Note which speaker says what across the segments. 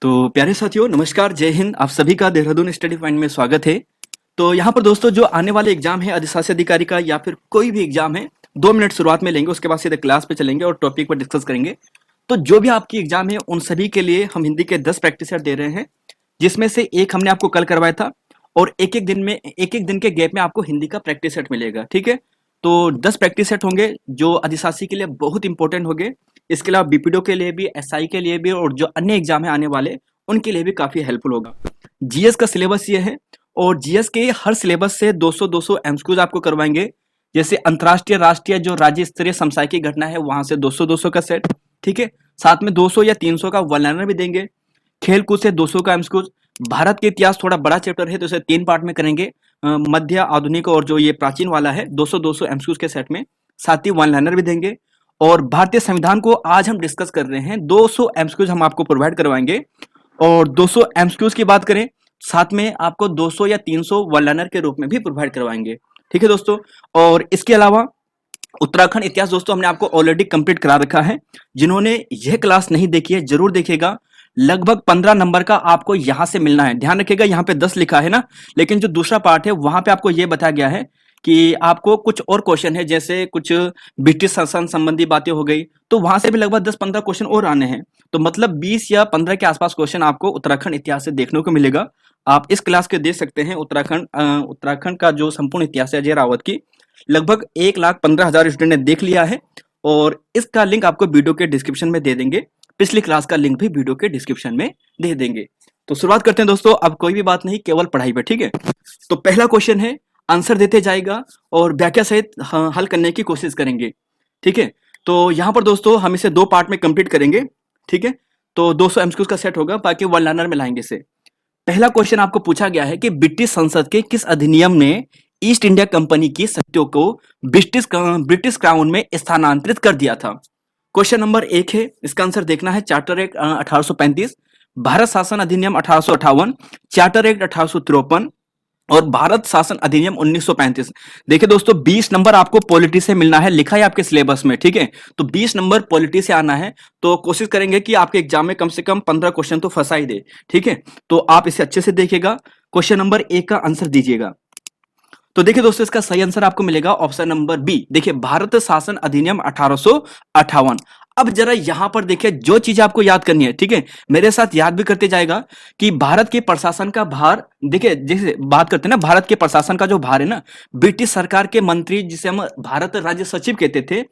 Speaker 1: तो प्यारे साथियों नमस्कार, जय हिंद। आप सभी का देहरादून स्टडी पॉइंट में स्वागत है। तो यहाँ पर दोस्तों जो आने वाले एग्जाम है अधिशासी अधिकारी का या फिर कोई भी एग्जाम है, 2 मिनट शुरुआत में लेंगे, उसके बाद सीधे क्लास पे चलेंगे और टॉपिक पर डिस्कस करेंगे। तो जो भी आपकी एग्जाम है उन सभी के लिए हम हिंदी के 10 प्रैक्टिस सेट दे रहे हैं, जिसमें से एक हमने आपको कल करवाया था और एक एक दिन के गैप में आपको हिंदी का प्रैक्टिस सेट मिलेगा। ठीक है, तो 10 प्रैक्टिस सेट होंगे जो अधिशासी के लिए बहुत इंपॉर्टेंट होंगे। इसके अलावा बीपीडीओ के लिए भी, एसआई के लिए भी और जो अन्य एग्जाम है आने वाले उनके लिए भी काफी हेल्पफुल होगा। जीएस का सिलेबस ये है और जीएस के हर सिलेबस से 200-200 एमसीक्यूज आपको करवाएंगे। जैसे अंतर्राष्ट्रीय, राष्ट्रीय, जो राज्य स्तरीय समसामयिक घटना है वहां से 200-200 का सेट। ठीक है, साथ में 200 या 300 का वन लाइनर भी देंगे। खेल कूद से 200 का एमसीक्यूज। भारत के इतिहास थोड़ा बड़ा चैप्टर है तो इसे 3 पार्ट में करेंगे, मध्य, आधुनिक और जो ये प्राचीन वाला है, 200-200 एमसीक्यूज के सेट में। साथ ही वन लाइनर भी देंगे। और भारतीय संविधान को आज हम डिस्कस कर रहे हैं, 200 एमसीक्यूज हम आपको प्रोवाइड करवाएंगे। और 200 एमसीक्यूज की बात करें, साथ में आपको 200 या 300 वन लाइनर के रूप में भी प्रोवाइड करवाएंगे। ठीक है दोस्तों, और इसके अलावा उत्तराखंड इतिहास दोस्तों हमने आपको ऑलरेडी कंप्लीट करा रखा है। जिन्होंने यह क्लास नहीं देखी है जरूर देखिएगा। लगभग 15 नंबर का आपको यहां से मिलना है। ध्यान रखिएगा, यहाँ पे 10 लिखा है ना, लेकिन जो दूसरा पार्ट है वहां पे आपको यह बताया गया है कि आपको कुछ और क्वेश्चन है, जैसे कुछ ब्रिटिश शासन संबंधी बातें हो गई, तो वहां से भी लगभग 10-15 क्वेश्चन और आने हैं। तो मतलब 20 या 15 के आसपास क्वेश्चन आपको उत्तराखंड इतिहास से देखने को मिलेगा। आप इस क्लास के देख सकते हैं। उत्तराखंड का जो संपूर्ण इतिहास है अजय रावत की, लगभग 1,15,000 स्टूडेंट ने देख लिया है और इसका लिंक आपको वीडियो के डिस्क्रिप्शन में दे देंगे। पिछली क्लास का लिंक भी वीडियो के डिस्क्रिप्शन में दे देंगे। तो शुरुआत करते हैं दोस्तों। अब कोई भी बात नहीं, केवल पढ़ाई पे। ठीक है, तो पहला क्वेश्चन है, आंसर देते जाएगा और व्याख्या सहित हल करने की कोशिश करेंगे। ठीक है, तो यहाँ पर दोस्तों हम इसे 2 पार्ट में कंप्लीट करेंगे। ठीक है, तो 200 एमसीक्यूज का सेट होगा, बाकी वन लाइनर में लाएंगे इसे। पहला क्वेश्चन आपको पूछा गया है कि ब्रिटिश संसद के किस अधिनियम ने ईस्ट इंडिया कंपनी की शक्तियों को ब्रिटिश क्राउन में स्थानांतरित कर दिया था? क्वेश्चन नंबर 1 है, इसका आंसर देखना है। चार्टर एक्ट 1835, भारत शासन अधिनियम 1858, चार्टर एक्ट 1853 और भारत शासन अधिनियम 1935। देखिए दोस्तों, 20 नंबर आपको पॉलिटी से मिलना है, लिखा है आपके सिलेबस में। ठीक है, तो 20 नंबर पॉलिटी से आना है। तो कोशिश करेंगे कि आपके एग्जाम में कम से कम 15 क्वेश्चन तो फंसा ही दे। ठीक है, तो आप इसे अच्छे से देखिएगा। क्वेश्चन नंबर 1 का आंसर दीजिएगा। तो देखिए दोस्तों, इसका सही आंसर आपको मिलेगा ऑप्शन नंबर बी। देखिए, भारत शासन अधिनियम 1858। अब जरा यहां पर देखिए, जो चीज आपको याद करनी है, ठीक है, मेरे साथ याद भी करते जाएगा कि भारत के प्रशासन का भार, देखिए जैसे बात करते हैं ना, भारत के प्रशासन का जो भार है ना, ब्रिटिश सरकार के मंत्री, जिसे हम भारत राज्य सचिव कहते थे,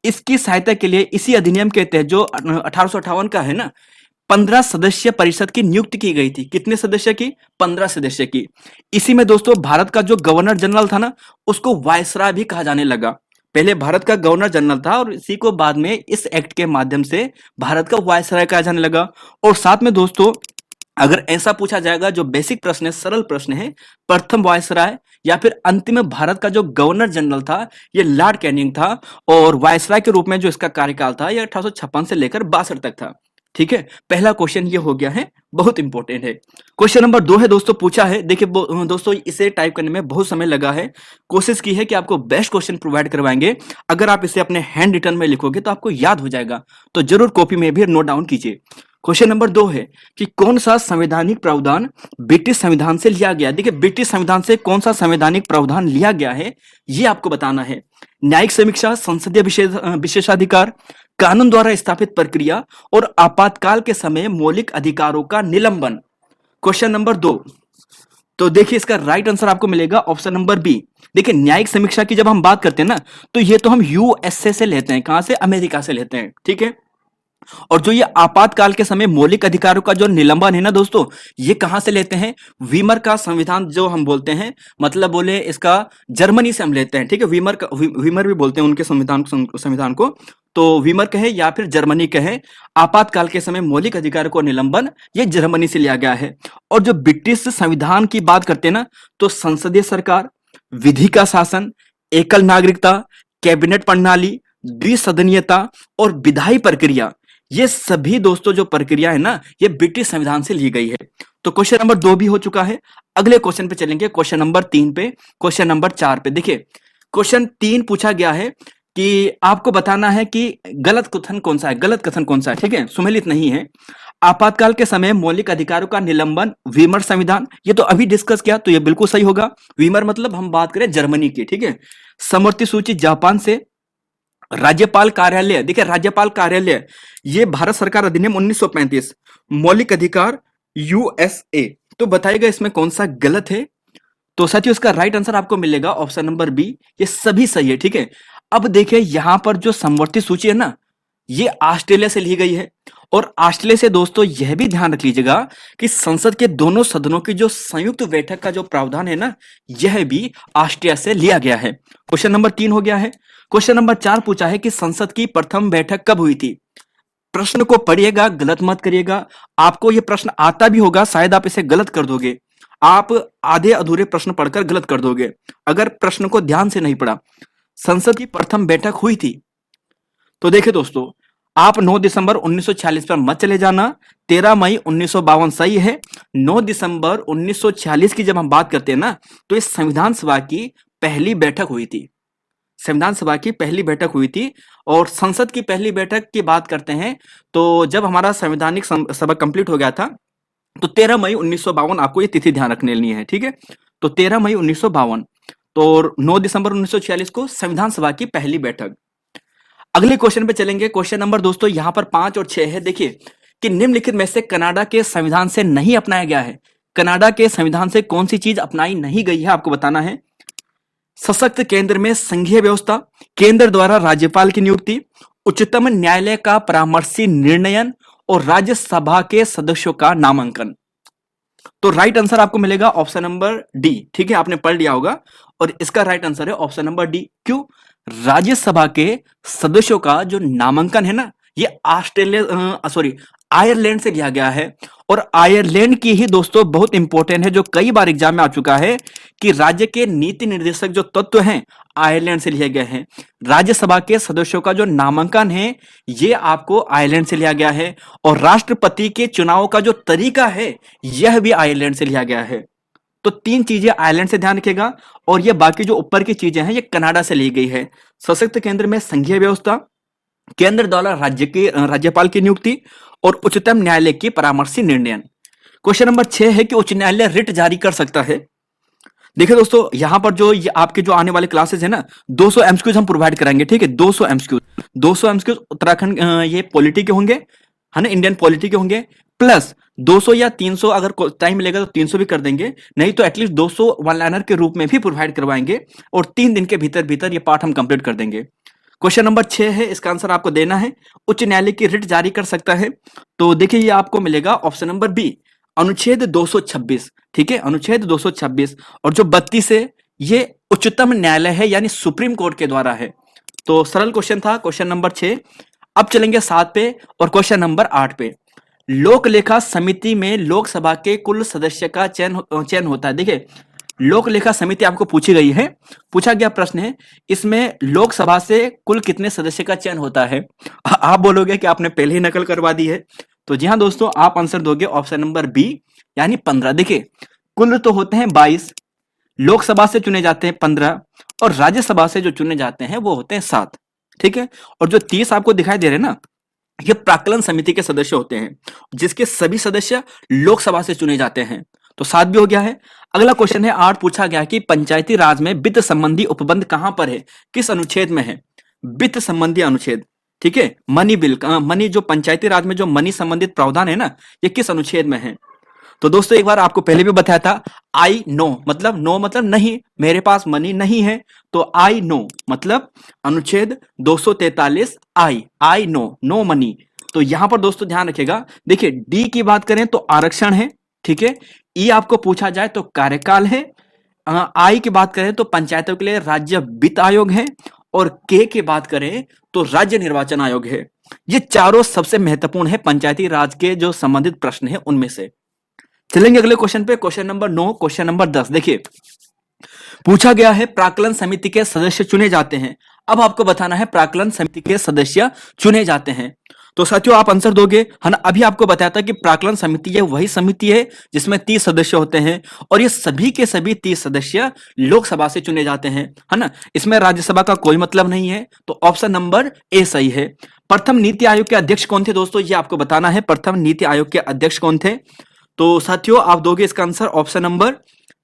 Speaker 1: इसकी सहायता के लिए इसी अधिनियम के तहत जो 1858 का है ना, 15 सदस्य परिषद की नियुक्ति की गई थी। कितने सदस्य की? 15 सदस्य की। इसी में दोस्तों भारत का जो गवर्नर जनरल था ना, उसको वायसराय भी कहा जाने लगा। पहले भारत का गवर्नर जनरल था और इसी को बाद में इस एक्ट के माध्यम से भारत का वायसराय कहा जाने लगा। और साथ में दोस्तों, अगर ऐसा पूछा जाएगा, जो बेसिक प्रश्न है, सरल प्रश्न है, प्रथम वायसराय या फिर अंतिम भारत का जो गवर्नर जनरल था, ये लॉर्ड कैनिंग था। और वायसराय के रूप में जो इसका कार्यकाल था, यह 1856 से लेकर 62 तक था। ठीक है, पहला क्वेश्चन ये हो गया है, बहुत इंपॉर्टेंट है। क्वेश्चन नंबर 2 है दोस्तों, पूछा है, देखिए दोस्तों इसे टाइप करने में बहुत समय लगा है। कोशिश की है कि आपको बेस्ट क्वेश्चन प्रोवाइड करवाएंगे। अगर आप इसे अपने हैंड रिटन में लिखोगे तो आपको याद हो जाएगा, तो जरूर कॉपी में भी नोट डाउन कीजिए। क्वेश्चन नंबर 2 है कि कौन सा संवैधानिक प्रावधान ब्रिटिश संविधान से लिया गया? देखिए, ब्रिटिश संविधान से कौन सा संवैधानिक प्रावधान लिया गया है, ये आपको बताना है। न्यायिक समीक्षा, संसदीय विशेषाधिकार, कानून द्वारा स्थापित प्रक्रिया और आपातकाल के समय मौलिक अधिकारों का निलंबन। क्वेश्चन नंबर 2, तो देखिए इसका राइट आंसर आपको मिलेगा ऑप्शन नंबर बी। देखिए, न्यायिक समीक्षा की जब हम बात करते हैं ना, तो ये तो हम यूएसए से लेते हैं। कहां से? अमेरिका से लेते हैं। ठीक है, और जो ये आपातकाल के समय मौलिक अधिकारों का जो निलंबन है ना दोस्तों, ये कहां से लेते हैं? वीमर का संविधान जो हम बोलते हैं, मतलब बोले इसका जर्मनी से हम लेते हैं। ठीक है, वीमर भी बोलते हैं उनके संविधान को। तो वीमर कहे या फिर जर्मनी कहे, आपातकाल के समय मौलिक अधिकारों को निलंबन, ये जर्मनी से लिया गया है। और जो ब्रिटिश संविधान की बात करते हैं ना, तो संसदीय सरकार, विधि का शासन, एकल नागरिकता, कैबिनेट प्रणाली, द्विसदनीयता और विधायी प्रक्रिया, ये सभी दोस्तों जो प्रक्रिया है ना, ये ब्रिटिश संविधान से ली गई है। तो क्वेश्चन नंबर 2 भी हो चुका है। अगले क्वेश्चन पे चलेंगे, क्वेश्चन नंबर 3 पे, क्वेश्चन नंबर 4 पे। देखिए, क्वेश्चन 3 पूछा गया है कि आपको बताना है कि गलत कथन कौन सा है। गलत कथन कौन सा है? ठीक है, सुमेलित नहीं है। आपातकाल के समय मौलिक अधिकारों का निलंबन, वीमर संविधान, ये तो अभी डिस्कस किया, तो ये बिल्कुल सही होगा। वीमर मतलब हम बात करें जर्मनी की, ठीक है। समवर्ती सूची जापान से। राज्यपाल कार्यालय, देखिए राज्यपाल कार्यालय ये भारत सरकार अधिनियम 1935। मौलिक अधिकार यूएसए। तो बताइएगा इसमें कौन सा गलत है। तो साथियों इसका राइट आंसर आपको मिलेगा ऑप्शन नंबर बी, ये सभी सही है, ठीक है। अब देखिए यहां पर जो समवर्ती सूची है ना, ये ऑस्ट्रेलिया से ली गई है। और ऑस्ट्रेलिया से दोस्तों यह भी ध्यान रख लीजिएगा कि संसद के दोनों सदनों की जो संयुक्त बैठक का जो प्रावधान है ना, यह भी ऑस्ट्रिया से लिया गया है। क्वेश्चन नंबर 3 हो गया है। क्वेश्चन नंबर 4 पूछा है कि संसद की प्रथम बैठक कब हुई थी। प्रश्न को पढ़िएगा, गलत मत करिएगा। आपको यह प्रश्न आता भी होगा, शायद आप इसे गलत कर दोगे। आप आधे अधूरे प्रश्न पढ़कर गलत कर दोगे अगर प्रश्न को ध्यान से नहीं पढ़ा। संसद की प्रथम बैठक हुई थी, तो देखिए दोस्तों, आप 9 दिसंबर 1946 पर मत चले जाना। 13 मई 1952 सही है। 9 दिसंबर 1946 की जब हम बात करते हैं ना, तो इस संविधान सभा की पहली बैठक हुई थी। संविधान सभा की पहली बैठक हुई थी। और संसद की पहली बैठक की बात करते हैं, तो जब हमारा संवैधानिक सभा कंप्लीट हो गया था, तो 13 मई 1952 आपको ये तिथि ध्यान रखने लेनी है, ठीक है। तो 13 मई 1952, तो 9 दिसंबर 1946 को संविधान सभा की पहली बैठक। अगले क्वेश्चन पे चलेंगे। क्वेश्चन नंबर दोस्तों यहां पर 5 और 6 है। देखिए कि निम्नलिखित में से कनाडा के संविधान से नहीं अपनाया गया है। कनाडा के संविधान से कौन सी चीज अपनाई नहीं गई है, आपको बताना है। सशक्त केंद्र में संघीय व्यवस्था, केंद्र द्वारा राज्यपाल की नियुक्ति, उच्चतम न्यायालय का परामर्शी निर्णयन और राज्यसभा के सदस्यों का नामांकन। तो राइट आंसर आपको मिलेगा ऑप्शन नंबर डी, ठीक है। आपने पढ़ लिया होगा और इसका राइट आंसर है ऑप्शन नंबर डी। क्यों? राज्यसभा के सदस्यों का जो नामांकन है ना, ये आयरलैंड से लिया गया है। और आयरलैंड की ही दोस्तों बहुत इंपॉर्टेंट है, जो कई बार एग्जाम में आ चुका है कि राज्य के नीति निर्देशक जो तत्व हैं आयरलैंड से लिए गए हैं। राज्यसभा के सदस्यों का जो नामांकन है ये आपको आयरलैंड से लिया गया है। और राष्ट्रपति के चुनाव का जो तरीका है यह भी आयरलैंड से लिया गया है। तो 3 चीजें आयरलैंड से ध्यान रखिएगा। और ये बाकी जो ऊपर की चीजें हैं ये कनाडा से ली गई है। सशक्त केंद्र में संघीय व्यवस्था, केंद्र द्वारा राज्यपाल की नियुक्ति और उच्चतम न्यायालय की परामर्शी निर्णय। क्वेश्चन नंबर 6 है कि उच्च न्यायालय रिट जारी कर सकता है। देखिए दोस्तों यहां पर जो ये आपके जो आने वाले क्लासेस है ना, 200 एमसीक्यूज हम प्रोवाइड कराएंगे, ठीक है। 200 एमसीक्यूज उत्तराखंड ये पॉलिटी के होंगे, है ना, इंडियन पॉलिटी के होंगे। प्लस 200 या 300 अगर टाइम मिलेगा तो 300 भी कर देंगे, नहीं तो एटलीस्ट 200 वन लाइनर के रूप में भी प्रोवाइड करवाएंगे। और 3 दिन के भीतर भीतर ये पार्ट हम कंप्लीट कर देंगे। क्वेश्चन नंबर 6 है, इसका आंसर आपको देना है। उच्च न्यायालय की रिट जारी कर सकता है, तो देखिए ये आपको मिलेगा ऑप्शन नंबर बी, अनुच्छेद 226, ठीक है। अनुच्छेद 226 और जो 32 है ये उच्चतम न्यायालय है, यानी सुप्रीम कोर्ट के द्वारा है। तो सरल क्वेश्चन था क्वेश्चन नंबर 6। अब चलेंगे 7 पे और क्वेश्चन नंबर 8 पे। लोक लेखा समिति में लोकसभा के कुल सदस्य का चयन होता है। देखिए लोक लेखा समिति आपको पूछी गई है, पूछा गया प्रश्न है, इसमें लोकसभा से कुल कितने सदस्य का चयन होता है। आप बोलोगे कि आपने पहले ही नकल करवा दी है, तो जी हाँ दोस्तों, आप आंसर दोगे ऑप्शन नंबर बी, यानी 15। देखिए कुल तो होते हैं 22, लोकसभा से चुने जाते हैं 15 और राज्यसभा से जो चुने जाते हैं वो होते हैं 7, ठीक है। और जो 30 आपको दिखाई दे रहे हैं ना, ये प्राक्कलन समिति के सदस्य होते हैं, जिसके सभी सदस्य लोकसभा से चुने जाते हैं। तो 7 भी हो गया है। अगला क्वेश्चन है 8, पूछा गया कि पंचायती राज में वित्त संबंधी उपबंध कहां पर है, किस अनुच्छेद में है। वित्त संबंधी अनुच्छेद, ठीक है। मनी बिल, मनी जो पंचायती राज में जो मनी संबंधित प्रावधान है ना, ये किस अनुच्छेद में है। तो दोस्तों एक बार आपको पहले भी बताया था, आई नो मतलब नो मतलब नहीं, मेरे पास मनी नहीं है, तो आई नो मतलब अनुच्छेद 243 आई नो, नो मनी। तो यहां पर दोस्तों ध्यान रखिएगा। देखिए डी की बात करें तो आरक्षण है, ठीक है। ई आपको पूछा जाए तो कार्यकाल है। आई की बात करें तो पंचायतों के लिए राज्य वित्त आयोग है। और के की बात करें तो राज्य निर्वाचन आयोग है। ये चारों सबसे महत्वपूर्ण है पंचायती राज के जो संबंधित प्रश्न है उनमें से। चलेंगे अगले क्वेश्चन पे, क्वेश्चन नंबर 9, क्वेश्चन नंबर 10। देखिए पूछा गया है प्राक्कलन समिति के सदस्य चुने जाते हैं। अब आपको बताना है प्राक्कलन समिति के सदस्य चुने जाते हैं। तो साथियों आप आंसर दोगे, है ना। अभी आपको बताया था कि प्राक्कलन समिति ये वही समिति है जिसमें 30 सदस्य होते हैं और ये सभी के सभी 30 सदस्य लोकसभा से चुने जाते हैं, है ना। इसमें राज्यसभा का कोई मतलब नहीं है, तो ऑप्शन नंबर ए सही है। प्रथम नीति आयोग के अध्यक्ष कौन थे दोस्तों, ये आपको बताना है, प्रथम नीति आयोग के अध्यक्ष कौन थे। तो साथियों आप दोगे इसका आंसर ऑप्शन नंबर,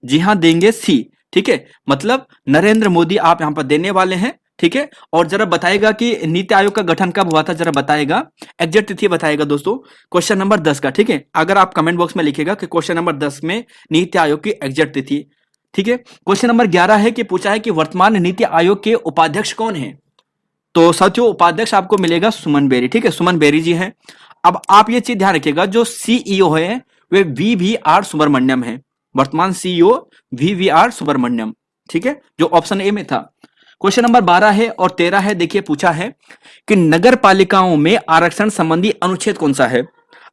Speaker 1: जी हाँ देंगे सी, ठीक है, मतलब नरेंद्र मोदी आप यहां पर देने वाले हैं, ठीक है। और जरा बताएगा कि नीति आयोग का गठन कब हुआ था, जरा बताएगा, एग्जैक्ट तिथि बताएगा दोस्तों, क्वेश्चन नंबर 10 का, ठीक है। अगर आप कमेंट बॉक्स में लिखेगा कि क्वेश्चन नंबर 10 में नीति आयोग की एग्जैक्ट तिथि, ठीक है। क्वेश्चन नंबर 11 है कि पूछा है कि वर्तमान नीति आयोग के उपाध्यक्ष कौन है। तो साथियों उपाध्यक्ष आपको मिलेगा सुमन बेरी, ठीक है, सुमन बेरी जी हैं। अब आप ये चीज ध्यान रखिएगा, जो सीईओ है वे वीवीआर सुब्रमण्यम है, वर्तमान सीईओ वीवीआर सुब्रमण्यम, ठीक है, जो ऑप्शन ए में था। क्वेश्चन नंबर 12 है और 13 है, देखिए पूछा है कि नगर पालिकाओं में आरक्षण संबंधी अनुच्छेद कौन सा है।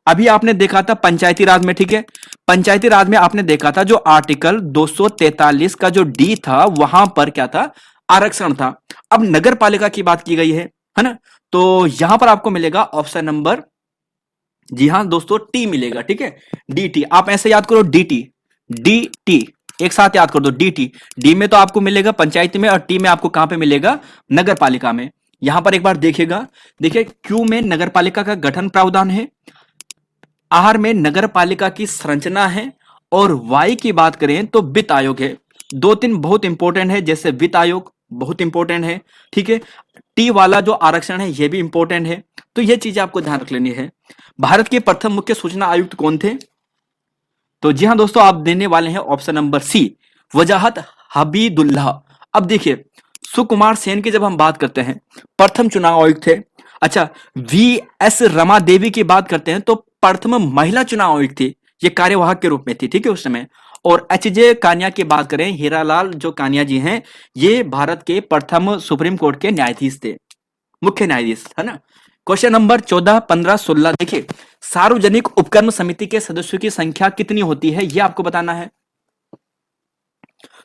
Speaker 1: अभी आपने देखा था पंचायती राज में, ठीक है, पंचायती राज में आपने देखा था जो आर्टिकल 243 का जो डी था वहां पर क्या था, आरक्षण था। अब नगर पालिका की बात की गई है ना, तो यहां पर आपको मिलेगा ऑप्शन नंबर, जी हां दोस्तों टी मिलेगा, ठीक है, डी आप ऐसे याद करो, डी एक साथ याद कर दो, डी में तो आपको मिलेगा पंचायत में और टी में आपको कहां पे मिलेगा, नगर पालिका में। यहां पर एक बार देखिएगा, देखिए क्यू में नगर पालिका का गठन प्रावधान है, आर में नगर पालिका की संरचना है और वाई की बात करें तो वित्त आयोग है। दो तीन बहुत इंपॉर्टेंट है, जैसे वित्त आयोग बहुत इंपॉर्टेंट है, ठीक है, टी वाला जो आरक्षण है यह भी इंपॉर्टेंट है, तो यह चीजें आपको ध्यान रख लेनी है। भारत के प्रथम मुख्य सूचना आयुक्त कौन थे, तो जी हां दोस्तों आप देने वाले हैं ऑप्शन नंबर सी, वजाहत हबीदुल्लाह। अब देखिए सुकुमार सेन की जब हम बात करते हैं प्रथम चुनाव आयुक्त थे। अच्छा, वी एस रमा देवी की बात करते हैं तो प्रथम महिला चुनाव आयुक्त थी, ये कार्यवाहक के रूप में थी, ठीक है उस समय। और एच जे कान्या की बात करें, हीरालाल जो कान्या जी हैं, ये भारत के प्रथम सुप्रीम कोर्ट के न्यायाधीश थे, मुख्य न्यायाधीश, है ना। क्वेश्चन नंबर 14, 15, 16 देखिए, सार्वजनिक उपक्रम समिति के सदस्यों की संख्या कितनी होती है, यह आपको बताना है।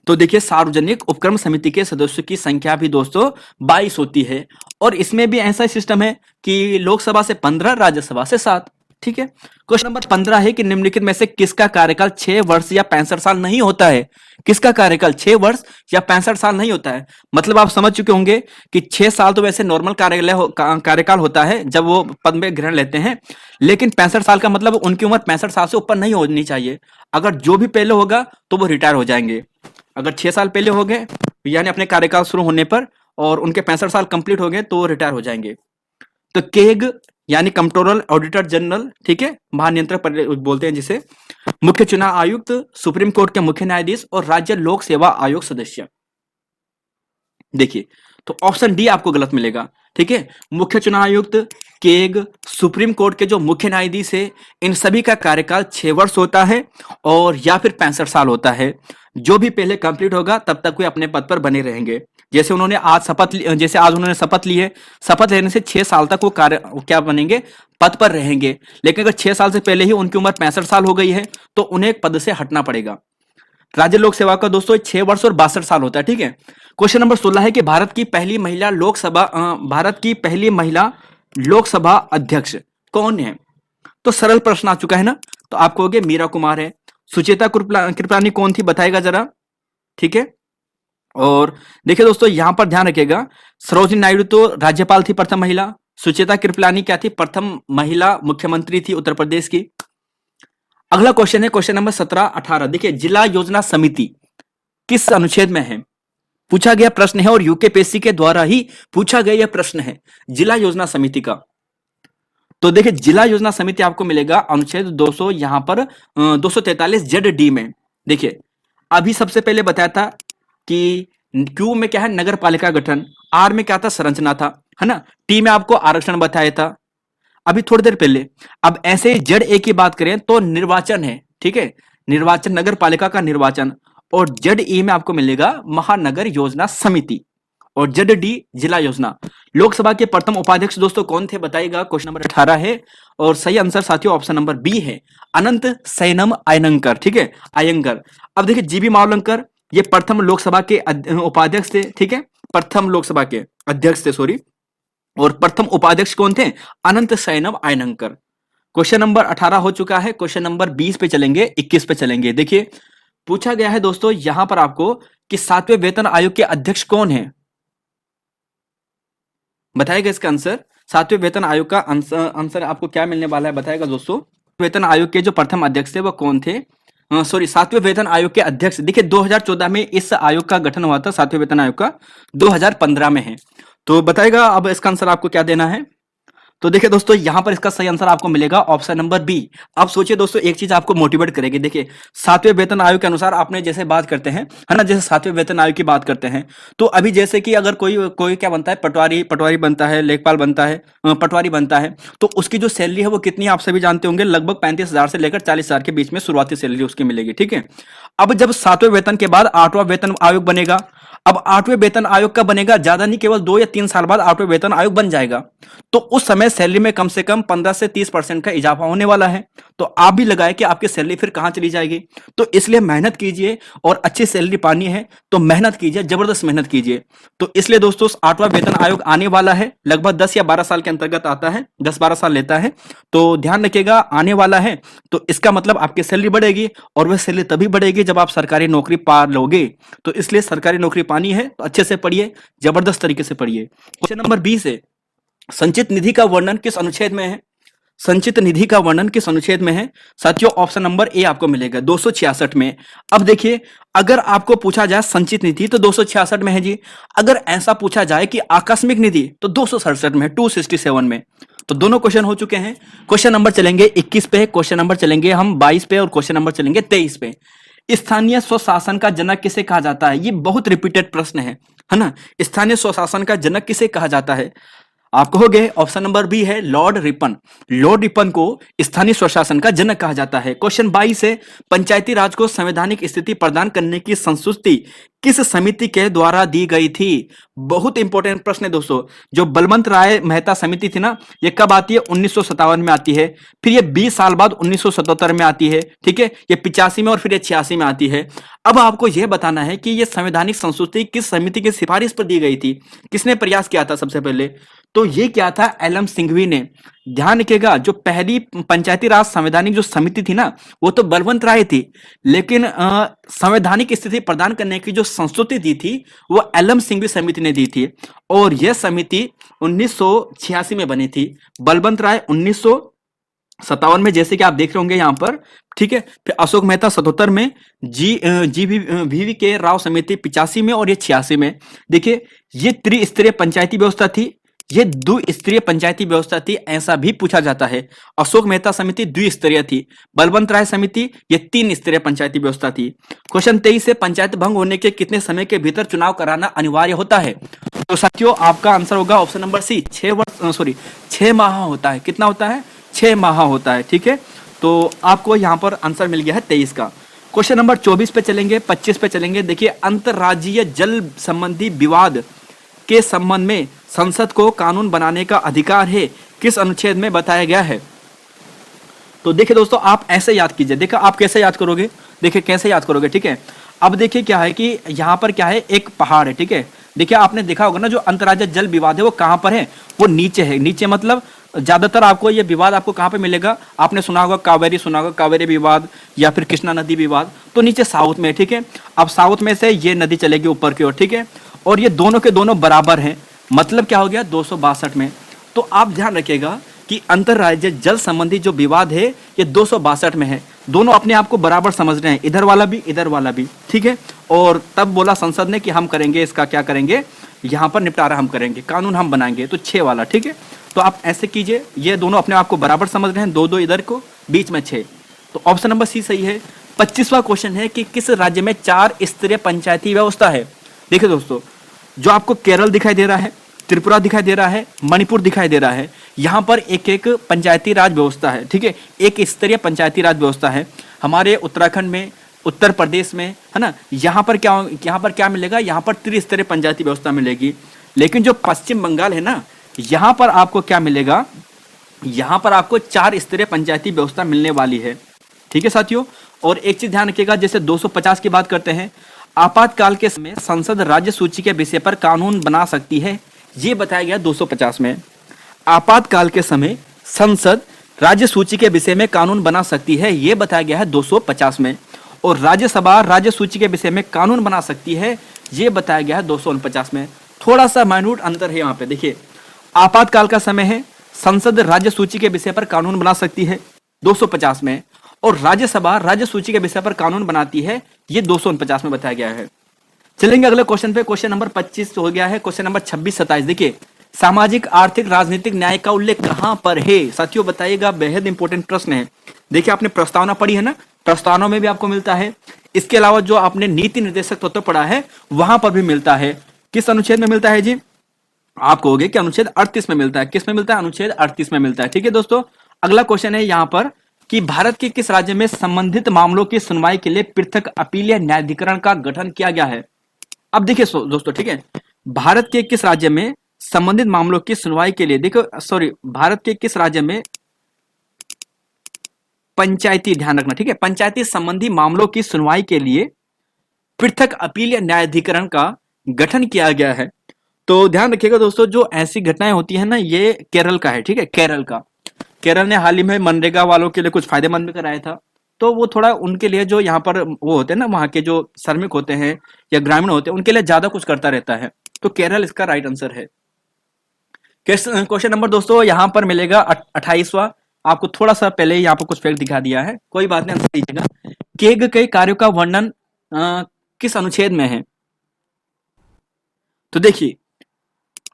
Speaker 1: तो देखिए सार्वजनिक उपक्रम समिति के सदस्यों की संख्या भी दोस्तों 22 होती है, और इसमें भी ऐसा सिस्टम है कि लोकसभा से 15, राज्यसभा से 7, ठीक है। क्वेश्चन नंबर 15 है कि निम्नलिखित में से किसका कार्यकाल 6 वर्ष या 65 साल नहीं होता है। किसका कार्यकाल 6 वर्ष या 65 साल नहीं होता है, मतलब आप समझ चुके होंगे कि 6 साल तो वैसे नॉर्मल कार्यकाल होता है जब वो पद में ग्रहण लेते हैं, लेकिन 65 साल का मतलब उनकी उम्र 65 साल से ऊपर नहीं होनी चाहिए। अगर जो भी पहले होगा तो वो रिटायर हो जाएंगे। अगर 6 साल पहले हो गए यानी अपने कार्यकाल शुरू होने पर और उनके 65 साल कंप्लीट हो गए तो वो रिटायर हो जाएंगे। तो केग यानी कंट्रोलर ऑडिटर जनरल, ठीक है, महानियंत्रक बोलते हैं जिसे, मुख्य चुनाव आयुक्त, सुप्रीम कोर्ट के मुख्य न्यायाधीश और राज्य लोक सेवा आयोग सदस्य। देखिए तो ऑप्शन डी आपको गलत मिलेगा, ठीक है। मुख्य चुनाव आयुक्त, केग, सुप्रीम कोर्ट के जो मुख्य न्यायाधीश है, इन सभी का कार्यकाल 6 वर्ष होता है और या फिर 65 साल होता है। जो भी पहले कंप्लीट होगा तब तक वे अपने पद पर बने रहेंगे। जैसे उन्होंने आज जैसे आज उन्होंने शपथ ली है, शपथ लेने से 6 साल तक वो क्या बनेंगे, पद पर रहेंगे। लेकिन अगर 6 साल से पहले ही उनकी उम्र 65 साल हो गई है तो उन्हें पद से हटना पड़ेगा। राज्य लोक सेवा का दोस्तों 6 वर्ष और 62 साल होता है, ठीक है। क्वेश्चन नंबर 16 है कि भारत की पहली महिला लोकसभा अध्यक्ष कौन है। तो सरल प्रश्न आ चुका है ना, तो आप कहोगे मीरा कुमार है। सुचेता कृपलानी कौन थी, बताएगा जरा, ठीक है। और देखिए दोस्तों यहां पर ध्यान रखिएगा, सरोजिनी नायडू तो राज्यपाल थी प्रथम महिला, सुचेता कृपलानी क्या थी, प्रथम महिला मुख्यमंत्री थी उत्तर प्रदेश की। अगला क्वेश्चन है क्वेश्चन नंबर 17, 18। देखिए जिला योजना समिति किस अनुच्छेद में है, पूछा गया प्रश्न है और यूकेपीएससी के द्वारा ही पूछा गया यह प्रश्न है जिला योजना समिति का। तो देखिए जिला योजना समिति आपको मिलेगा अनुच्छेद 200, यहां पर 243 जेड डी में। देखिए अभी सबसे पहले बताया था कि क्यू में क्या है, नगर पालिका गठन, आर में क्या था, संरचना था, है ना, टी में आपको आरक्षण बताया था अभी थोड़ी देर पहले। अब ऐसे जेड ए की बात करें तो निर्वाचन है, ठीक है, निर्वाचन, नगर पालिका का निर्वाचन। और जेड ई में आपको मिलेगा महानगर योजना समिति, और जेड डी जिला योजना। लोकसभा के प्रथम उपाध्यक्ष दोस्तों कौन थे, बताइएगा। क्वेश्चन नंबर 18 है और सही आंसर साथियों ऑप्शन नंबर बी है, अनंत सैनम आयंगर, ठीक है, आयंगर। अब देखिए जीबी मावलंकर ये प्रथम लोकसभा के उपाध्यक्ष थे, ठीक है, प्रथम लोकसभा के अध्यक्ष थे, सॉरी। और प्रथम उपाध्यक्ष कौन थे? अनंत शयनव आयनंकर। क्वेश्चन नंबर 18 हो चुका है। क्वेश्चन नंबर 20 पे चलेंगे, 21 पे चलेंगे। देखिए पूछा गया है दोस्तों यहां पर आपको कि 7वें वेतन आयोग के अध्यक्ष कौन है? बताएगा इसका आंसर। 7वें वेतन आयोग का आंसर आपको क्या मिलने वाला है बताएगा दोस्तों। वेतन आयोग के जो प्रथम अध्यक्ष थे वो कौन थे? सॉरी, 7वें वेतन आयोग के अध्यक्ष देखिए 2014 में इस आयोग का गठन हुआ था। 7वें वेतन आयोग का 2015 में है। तो बताएगा अब इसका आंसर आपको क्या देना है। तो देखिए दोस्तों यहां पर इसका सही आंसर आपको मिलेगा ऑप्शन नंबर बी। अब सोचिए दोस्तों एक चीज आपको मोटिवेट करेगी। देखिए 7वें वेतन आयोग के अनुसार आपने जैसे बात करते हैं, है ना, जैसे 7वें वेतन आयोग की बात करते हैं तो अभी जैसे कि अगर कोई कोई क्या बनता है, पटवारी बनता है, लेखपाल बनता है, पटवारी बनता है, तो उसकी जो सैलरी है वो कितनी है आप सभी जानते होंगे, लगभग 35,000 से लेकर 40,000 के बीच में शुरुआती सैलरी उसकी मिलेगी। ठीक है। अब जब 7वें वेतन के बाद 8वां वेतन आयोग बनेगा। अब 8वें वेतन आयोग का बनेगा, ज्यादा नहीं केवल 2 या 3 साल बाद 8वें वेतन आयोग बन जाएगा। तो उस समय सैलरी में कम से कम 15 से 30% का इजाफा होने वाला है। तो आप भी लगाए कि आपकी सैलरी फिर कहां चली जाएगी। तो इसलिए मेहनत कीजिए और अच्छी सैलरी पानी है तो मेहनत कीजिए, जबरदस्त मेहनत कीजिए। तो इसलिए दोस्तों 8वां वेतन आयोग आने वाला है, लगभग 10 या 12 साल के अंतर्गत आता है, 10-12 साल लेता है। तो ध्यान रखिएगा आने वाला है। तो इसका मतलब आपकी सैलरी बढ़ेगी और वह सैलरी तभी बढ़ेगी जब आप सरकारी नौकरी पा लोगे। तो इसलिए सरकारी नौकरी पानी है तो अच्छे से पढ़िए, जबरदस्त तरीके से पढ़िए। क्वेश्चन नंबर 20 है, संचित निधि का वर्णन किस अनुच्छेद में है? संचित निधि का वर्णन किस अनुच्छेद में है? साथियों ऑप्शन नंबर ए आपको मिलेगा 266 में। अब देखिए अगर आपको पूछा जाए संचित निधि तो 266 में है जी। अगर ऐसा पूछा जाए कि आकस्मिक निधि तो 267 में, 267 में। तो दोनों क्वेश्चन हो चुके हैं। क्वेश्चन नंबर चलेंगे 21 पे, क्वेश्चन नंबर चलेंगे हम 22 पे और क्वेश्चन नंबर चलेंगे 23 पे। स्थानीय स्वशासन का जनक किसे कहा जाता है? ये बहुत रिपीटेड प्रश्न है ना। स्थानीय स्वशासन का जनक किसे कहा जाता है? आप कहोगे ऑप्शन नंबर बी है लॉर्ड रिपन। लॉर्ड रिपन को स्थानीय स्वशासन का जनक कहा जाता है। क्वेश्चन 22 है, पंचायती राज को संवैधानिक स्थिति प्रदान करने की संस्तुति किस समिति के द्वारा दी गई थी? बहुत इंपॉर्टेंट प्रश्न है दोस्तों। जो बलवंत राय मेहता समिति थी ना, ये कब आती है? 1957 में आती है। फिर ये 20 साल बाद 1977 में आती है। ठीक है, ये 85 में और फिर ये 86 में आती है। अब आपको यह बताना है कि ये संवैधानिक संस्तुति किस समिति की सिफारिश पर दी गई थी, किसने प्रयास किया था सबसे पहले? तो ये क्या था? एलएम सिंघवी ने। ध्यान रखिएगा जो पहली पंचायती राज संवैधानिक जो समिति थी ना वो तो बलवंत राय थी, लेकिन संवैधानिक स्थिति प्रदान करने की जो संस्तुति दी थी वो एलएम सिंघवी समिति ने दी थी। और यह समिति 1986 में बनी थी। बलवंत राय 1957 में, जैसे कि आप देख रहे होंगे यहाँ पर। ठीक है, फिर अशोक मेहता 77 में, वी के राव समिति 85 में और ये 86 में। देखिए ये त्रिस्तरीय पंचायती व्यवस्था थी, ये द्विस्तरीय पंचायती व्यवस्था थी, ऐसा भी पूछा जाता है। अशोक मेहता समिति द्विस्तरीय थी, बलवंत राय समिति ये 3 स्तरीय पंचायती व्यवस्था थी। क्वेश्चन 23 से पंचायत भंग होने के कितने समय के भीतर चुनाव कराना अनिवार्य होता है? तो साथियों आपका आंसर होगा ऑप्शन नंबर सी, 6 माह होता है। कितना होता है? 6 माह होता है। ठीक है, तो आपको यहाँ पर आंसर मिल गया है 23 का। क्वेश्चन नंबर 24 पे चलेंगे, 25 पे चलेंगे। देखिए अंतरराज्यीय जल संबंधी विवाद के संबंध में संसद को कानून बनाने का अधिकार है, किस अनुच्छेद में बताया गया है? तो देखिए दोस्तों आप ऐसे याद कीजिए। देखिए आप कैसे याद करोगे, देखिए कैसे याद करोगे। ठीक है, अब देखिए क्या है कि यहाँ पर क्या है, एक पहाड़ है। ठीक है, देखिए आपने देखा होगा ना जो अंतरराज्यीय जल विवाद है वो कहाँ पर है? वो नीचे है। नीचे मतलब ज्यादातर आपको ये विवाद आपको कहाँ पे मिलेगा? आपने सुना होगा कावेरी, सुना होगा कावेरी विवाद या फिर कृष्णा नदी विवाद, तो नीचे साउथ में। ठीक है, अब साउथ में से ये नदी चलेगी ऊपर की ओर। ठीक है, और ये दोनों के दोनों बराबर हैं, मतलब क्या हो गया 262 में। तो आप ध्यान रखिएगा कि अंतरराज्यीय जल संबंधी जो विवाद है ये 262 में है। दोनों अपने आप को बराबर समझ रहे हैं, इधर वाला भी इधर वाला भी। ठीक है, और तब बोला संसद ने कि हम करेंगे इसका, क्या करेंगे, यहाँ पर निपटारा हम करेंगे, कानून हम बनाएंगे। तो 6 वाला। ठीक है, तो आप ऐसे कीजिए, ये दोनों अपने आप को बराबर समझ रहे हैं, 2-2 इधर को, बीच में 6। तो ऑप्शन नंबर सी सही है। 25वां क्वेश्चन है कि किस राज्य में 4 स्तरीय पंचायती व्यवस्था है? देखिए दोस्तों जो आपको केरल दिखाई दे रहा है, त्रिपुरा दिखाई दे रहा है, मणिपुर दिखाई दे रहा है, यहाँ पर एक एक पंचायती राज व्यवस्था है। ठीक है, एक स्तरीय पंचायती राज व्यवस्था है। हमारे उत्तराखंड में, उत्तर प्रदेश में, है ना, यहाँ पर क्या मिलेगा? यहाँ पर त्रिस्तरीय पंचायती व्यवस्था मिलेगी। लेकिन जो पश्चिम बंगाल है ना, यहाँ पर आपको क्या मिलेगा? यहाँ पर आपको 4 स्तरीय पंचायती व्यवस्था मिलने वाली है। ठीक है साथियों, और एक चीज ध्यान रखिएगा, जैसे 250 की बात करते हैं, आपातकाल के समय संसद राज्य सूची के विषय पर कानून बना सकती है, ये बताया गया 250 में। आपातकाल के समय संसद राज्य सूची के विषय में कानून बना सकती है, यह बताया गया है 250 में। और राज्यसभा राज्य सूची के विषय में कानून बना सकती है, यह बताया गया है 249 में। थोड़ा सा माइन्यूट अंतर है यहाँ पे। देखिए, आपातकाल का समय है, संसद राज्य सूची के विषय पर कानून बना सकती है 250 में, और राज्यसभा राज्य सूची के विषय पर कानून बनाती है, यह 249 में बताया गया है। चलेंगे अगले क्वेश्चन पे। क्वेश्चन नंबर 25 हो गया है। क्वेश्चन नंबर 26, 27 देखिए, सामाजिक आर्थिक राजनीतिक न्याय का उल्लेख कहां पर है? साथियों बताइएगा, बेहद इंपॉर्टेंट प्रश्न है। देखिए, आपने प्रस्तावना पढ़ी है ना, प्रस्तावना में भी आपको मिलता है। इसके अलावा जो आपने नीति निर्देशक तत्व पढ़ा है वहां पर भी मिलता है। किस अनुच्छेद में मिलता है जी? आप कहोगे कि अनुच्छेद 38 में मिलता है। किस में मिलता है? अनुच्छेद 38 में मिलता है। ठीक है दोस्तों, अगला क्वेश्चन है यहां पर कि भारत के किस राज्य में संबंधित मामलों की सुनवाई के लिए पृथक अपीलीय न्यायाधिकरण का गठन किया गया है? अब देखिए दोस्तों, ठीक है, भारत के किस राज्य में संबंधित मामलों की सुनवाई के लिए, देखो सॉरी, भारत के किस राज्य में पंचायती, ध्यान रखना, ठीक है, पंचायती संबंधी मामलों की सुनवाई के लिए पृथक अपीलीय न्यायाधिकरण का गठन किया गया है? तो ध्यान रखिएगा दोस्तों, जो ऐसी घटनाएं होती है ना, ये केरल का है। ठीक है, केरल का। केरल ने हाल ही में मनरेगा वालों के लिए कुछ फायदेमंद भी कराया था, तो वो थोड़ा उनके लिए, जो यहाँ पर वो होते हैं ना, वहां के जो श्रमिक होते हैं या ग्रामीण होते हैं, उनके लिए ज्यादा कुछ करता रहता है। तो केरल इसका राइट आंसर है। क्वेश्चन नंबर दोस्तों यहाँ पर मिलेगा 28वां। आपको थोड़ा सा पहले यहाँ पर कुछ फैक्ट दिखा दिया है, कोई बात नहीं, आंसर दीजिएगा। केग के कार्यों का वर्णन किस अनुच्छेद में है? तो देखिए,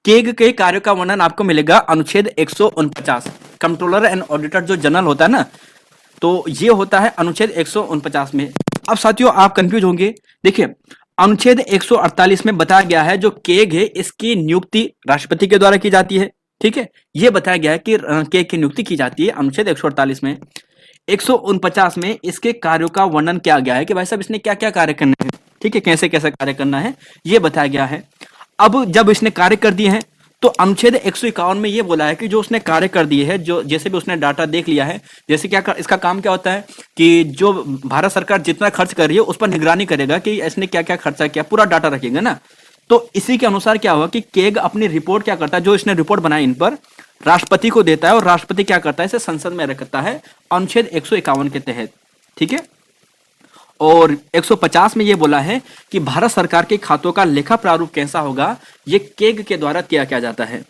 Speaker 1: केग के कार्यों का वर्णन आपको मिलेगा अनुच्छेद 149। कंट्रोलर एंड ऑडिटर जो जनरल होता है ना, तो ये होता है अनुच्छेद 149 में। अब साथियों आप कंफ्यूज होंगे। देखिए, अनुच्छेद 148 में बताया गया है जो केग है इसकी नियुक्ति राष्ट्रपति के द्वारा की जाती है। ठीक है, यह बताया गया है कि केग की नियुक्ति की जाती है अनुच्छेद 148 में। 149 में इसके कार्यों का वर्णन किया गया है कि भाई साहब इसने क्या क्या कार्य करने हैं, ठीक है, कैसे कैसे कार्य करना है, यह बताया गया है। अब जब इसने कार्य कर दिए हैं तो अनुच्छेद 151 में यह बोला है कि जो उसने कार्य कर दिए है, जो जैसे भी उसने डाटा देख लिया है, जैसे क्या इसका काम क्या होता है कि जो भारत सरकार जितना खर्च कर रही है उस पर निगरानी करेगा कि इसने क्या क्या खर्चा किया, पूरा डाटा रखेगा ना। तो इसी के अनुसार क्या हुआ कि केग अपनी रिपोर्ट क्या करता है, जो इसने रिपोर्ट बनाई इन पर राष्ट्रपति को देता है, और राष्ट्रपति क्या करता है, इसे संसद में रखता है अनुच्छेद 151 के तहत। ठीक है, और 150 में यह बोला है कि भारत सरकार के खातों का लेखा प्रारूप कैसा होगा, यह केग के द्वारा तय किया जाता है।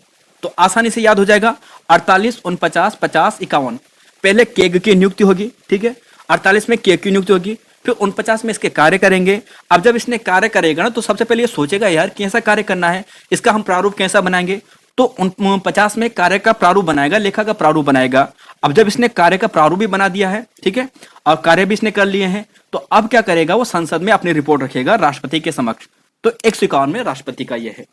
Speaker 1: तो आसानी से याद हो जाएगा, 48, 49, 50, 51। पहले केग की नियुक्ति होगी, ठीक है, 48 में केग की नियुक्ति होगी, फिर 49 में इसके कार्य करेंगे। अब जब इसने कार्य करेगा ना, तो सबसे पहले ये सोचेगा यार कैसा कार्य करना है, इसका हम प्रारूप कैसा बनाएंगे, तो 50 में कार्य का प्रारूप बनाएगा, लेखा का प्रारूप बनाएगा। अब जब इसने कार्य का प्रारूप भी बना दिया है, ठीक है, और कार्य भी इसने कर लिए हैं, तो अब क्या करेगा, वो संसद में अपनी रिपोर्ट रखेगा राष्ट्रपति के समक्ष। तो 151 में राष्ट्रपति का यह है।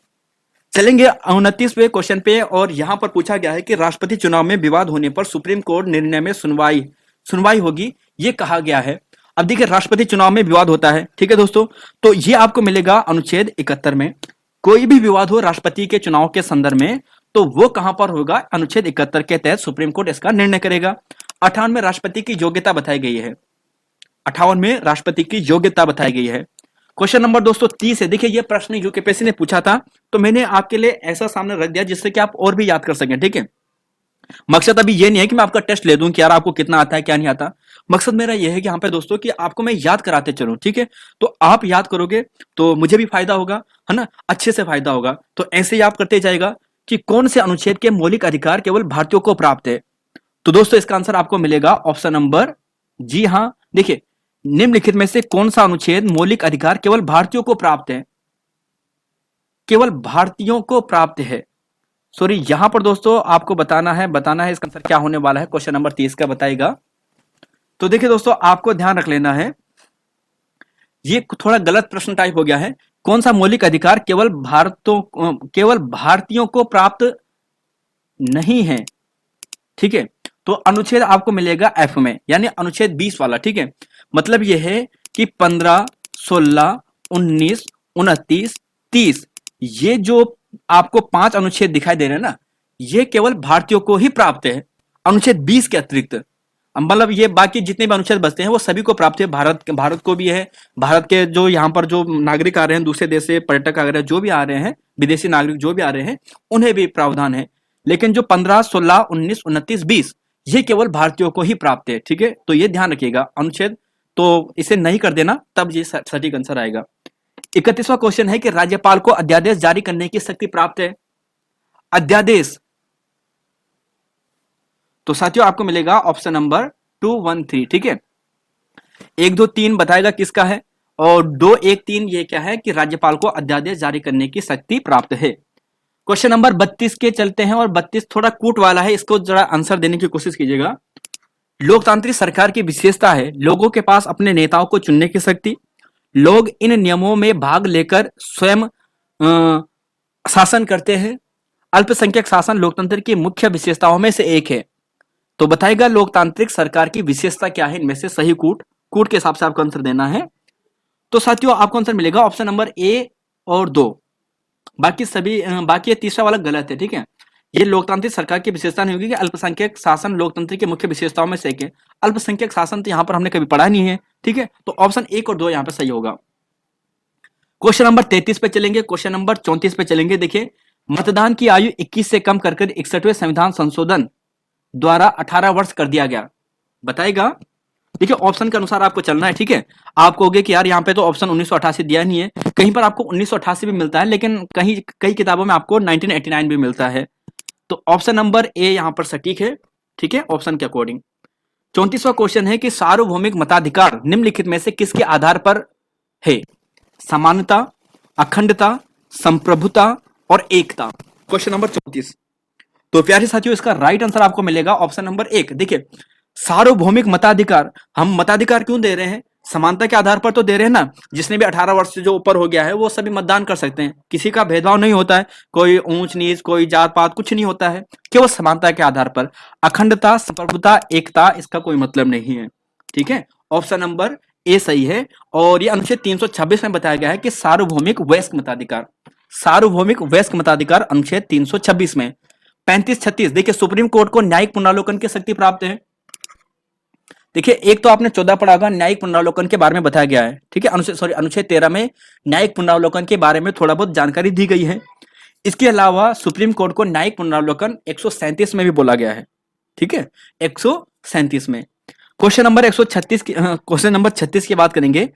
Speaker 1: चलेंगे 29वें क्वेश्चन पे, और यहां पर पूछा गया है कि राष्ट्रपति चुनाव में विवाद होने पर सुप्रीम कोर्ट निर्णय में सुनवाई होगी, ये कहा गया है। अब देखिए, राष्ट्रपति चुनाव में विवाद होता है, ठीक है दोस्तों, तो ये आपको मिलेगा अनुच्छेद 71 में। कोई भी विवाद हो राष्ट्रपति के चुनाव के संदर्भ में, तो वो कहां पर होगा, अनुच्छेद 71 के तहत सुप्रीम कोर्ट इसका निर्णय करेगा। 58 में राष्ट्रपति की योग्यता बताई गई है। 58 में राष्ट्रपति की योग्यता बताई गई है। क्वेश्चन नंबर दोस्तों 30 है। देखिए, यह प्रश्न यूपीएससी ने पूछा था, तो मैंने आपके लिए ऐसा सामने रख दिया जिससे कि आप और भी याद कर सकें। ठीक है, मकसद अभी ये नहीं है कि मैं आपका टेस्ट ले दूं कि यार आपको कितना आता है क्या नहीं आता। मकसद मेरा यह है कि यहाँ पे दोस्तों कि आपको मैं याद कराते चलूं, ठीक है, तो आप याद करोगे तो मुझे भी फायदा होगा, है ना, अच्छे से फायदा होगा। तो ऐसे ही आप करते जाएगा कि कौन से अनुच्छेद के मौलिक अधिकार केवल भारतीयों को प्राप्त है। तो दोस्तों इसका आंसर आपको मिलेगा ऑप्शन नंबर, जी हाँ, देखिए, निम्नलिखित में से कौन सा अनुच्छेद मौलिक अधिकार केवल भारतीयों को प्राप्त है, केवल भारतीयों को प्राप्त है। सॉरी, यहां पर दोस्तों आपको बताना है इसका आंसर क्या होने वाला है, क्वेश्चन नंबर 30 का बताएगा। तो देखिए दोस्तों, आपको ध्यान रख लेना है, ये थोड़ा गलत प्रश्न टाइप हो गया है। कौन सा मौलिक अधिकार केवल भारतीयों को प्राप्त नहीं है, ठीक है, तो अनुच्छेद आपको मिलेगा एफ में, यानी अनुच्छेद 20 वाला। ठीक है, मतलब यह है कि 15, 16, 19, 29, 30, ये जो आपको 5 अनुच्छेद दिखाई दे रहे हैं ना, ये केवल भारतीयों को ही प्राप्त है, अनुच्छेद 20 के अतिरिक्त। मतलब ये बाकी जितने भी अनुच्छेद बचते हैं वो सभी को प्राप्त है, भारत को भी है, भारत के जो यहाँ पर जो नागरिक आ रहे हैं दूसरे देश से, पर्यटक आ रहे हैं, जो भी आ रहे हैं, विदेशी नागरिक जो भी आ रहे हैं, उन्हें भी प्रावधान है। लेकिन जो 15, 16, 19, 29, 20 ये केवल भारतीयों को ही प्राप्त है। ठीक है, तो ये ध्यान रखिएगा अनुच्छेद, तो इसे नहीं कर देना, तब ये सटीक आंसर आएगा। 31वां क्वेश्चन है कि राज्यपाल को अध्यादेश जारी करने की शक्ति प्राप्त है। अध्यादेश, तो साथियों आपको मिलेगा ऑप्शन नंबर 213। ठीक है, 1, 2, 3 बताएगा किसका है, और 2, 1, 3 ये क्या है कि राज्यपाल को अध्यादेश जारी करने की शक्ति प्राप्त है। क्वेश्चन नंबर 32 के चलते हैं, और 32 थोड़ा कूट वाला है, इसको जरा आंसर देने की कोशिश कीजिएगा। लोकतांत्रिक सरकार की विशेषता है लोगों के पास अपने नेताओं को चुनने की शक्ति, लोग इन नियमों में भाग लेकर स्वयं शासन करते हैं, अल्पसंख्यक शासन लोकतंत्र की मुख्य विशेषताओं में से एक है। तो बताएगा लोकतांत्रिक सरकार की विशेषता क्या है, इनमें से सही कूट के हिसाब से आपको आंसर देना है। तो साथियों आपको आंसर मिलेगा ऑप्शन नंबर ए और 2, बाकी तीसरा वाला गलत है। ठीक है, ये लोकतांत्रिक सरकार की विशेषता नहीं होगी कि अल्पसंख्यक शासन लोकतंत्र की मुख्य विशेषताओं में से एक है। अल्पसंख्यक शासन तो यहां पर हमने कभी पढ़ा नहीं है। ठीक है, तो ऑप्शन 1 और 2 यहां पर सही होगा। क्वेश्चन नंबर 33 पे चलेंगे, क्वेश्चन नंबर 34 पे चलेंगे। देखिए, मतदान की आयु 21 से कम कर 61वें संविधान संशोधन द्वारा 18 वर्ष कर दिया गया। बताएगा, देखिए ऑप्शन के अनुसार आपको चलना है। ठीक है, आप कहोगे कि यार यहाँ पे तो ऑप्शन 1988 दिया नहीं है, कहीं पर आपको 1988 भी मिलता है, लेकिन कई किताबों में आपको 1989 भी मिलता है। तो ऑप्शन नंबर ए यहां पर सटीक है। ठीक है, ऑप्शन के अकॉर्डिंग। 34वां क्वेश्चन है कि सार्वभौमिक मताधिकार निम्नलिखित में से किसके आधार पर है? समानता, अखंडता, संप्रभुता और एकता। Question number 34। तो प्यारे साथियों इसका राइट आंसर आपको मिलेगा ऑप्शन नंबर 1। देखिए, सार्वभौमिक मताधिकार, हम मताधिकार क्यों दे रहे हैं? समानता के आधार पर तो दे रहे हैं ना, जिसने भी 18 वर्ष से जो ऊपर हो गया है वो सभी मतदान कर सकते हैं, किसी का भेदभाव नहीं होता है, कोई ऊंच नीच, कोई जात पात कुछ नहीं होता है, केवल समानता के आधार पर। अखंडता, संप्रभुता, एकता, इसका कोई मतलब नहीं है। ठीक है, ऑप्शन नंबर ए सही है। और ये अनुच्छेद 326 में बताया गया है कि सार्वभौमिक वयस्क मताधिकार, सार्वभौमिक वयस्क मताधिकार अनुच्छेद 326 में। 35, 36 देखिए, सुप्रीम कोर्ट को न्यायिक पुनरावलोकन की शक्ति प्राप्त है। देखिए, एक तो आपने 14 पढ़ा होगा, न्यायिक पुनरावलोकन के बारे में बताया गया है। ठीक है, अनुच्छेद 13 में न्यायिक पुनरावलोकन के बारे में थोड़ा बहुत जानकारी दी गई है। इसके अलावा सुप्रीम कोर्ट को न्यायिक पुनरावलोकन 137 में भी बोला गया है। ठीक है, 137 में। क्वेश्चन नंबर 36 की बात करेंगे।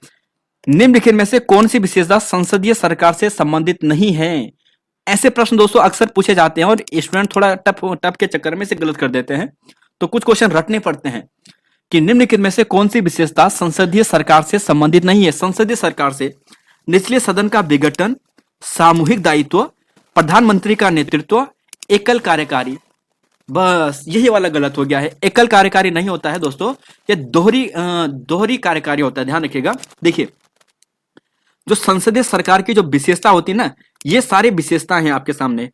Speaker 1: निम्नलिखित में से कौन सी विशेषता संसदीय सरकार से संबंधित नहीं है? ऐसे प्रश्न दोस्तों अक्सर पूछे जाते हैं और स्टूडेंट थोड़ा टफ के चक्कर में से गलत कर देते हैं, तो कुछ क्वेश्चन रटने पड़ते हैं कि निम्नलिखित में से कौन सी विशेषता संसदीय सरकार से संबंधित नहीं है? संसदीय सरकार से निचले सदन का विघटन, सामूहिक दायित्व, प्रधानमंत्री का नेतृत्व, एकल कार्यकारी। बस यही वाला गलत हो गया है, एकल कार्यकारी नहीं होता है दोस्तों, ये दोहरी कार्यकारी होता है, ध्यान रखिएगा। देखिए, जो संसदीय सरकार की जो विशेषता होती है ना, ये सारी विशेषता है आपके सामने,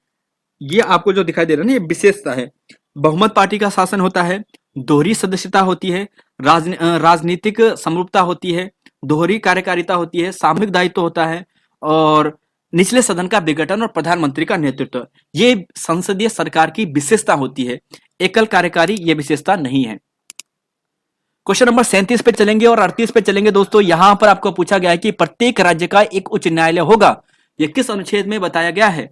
Speaker 1: ये आपको जो दिखाई दे रहा है ना, ये विशेषता है। बहुमत पार्टी का शासन होता है, दोहरी सदस्यता होती है, राजनीतिक समरूपता होती है, दोहरी कार्यकारिता होती है, सामूहिक दायित्व होता है, और निचले सदन का विघटन और प्रधानमंत्री का नेतृत्व, ये संसदीय सरकार की विशेषता होती है। एकल कार्यकारी ये विशेषता नहीं है। क्वेश्चन नंबर 37 पे चलेंगे और 38 पे चलेंगे दोस्तों। यहां पर आपको पूछा गया है कि प्रत्येक राज्य का एक उच्च न्यायालय होगा, ये किस अनुच्छेद में बताया गया है?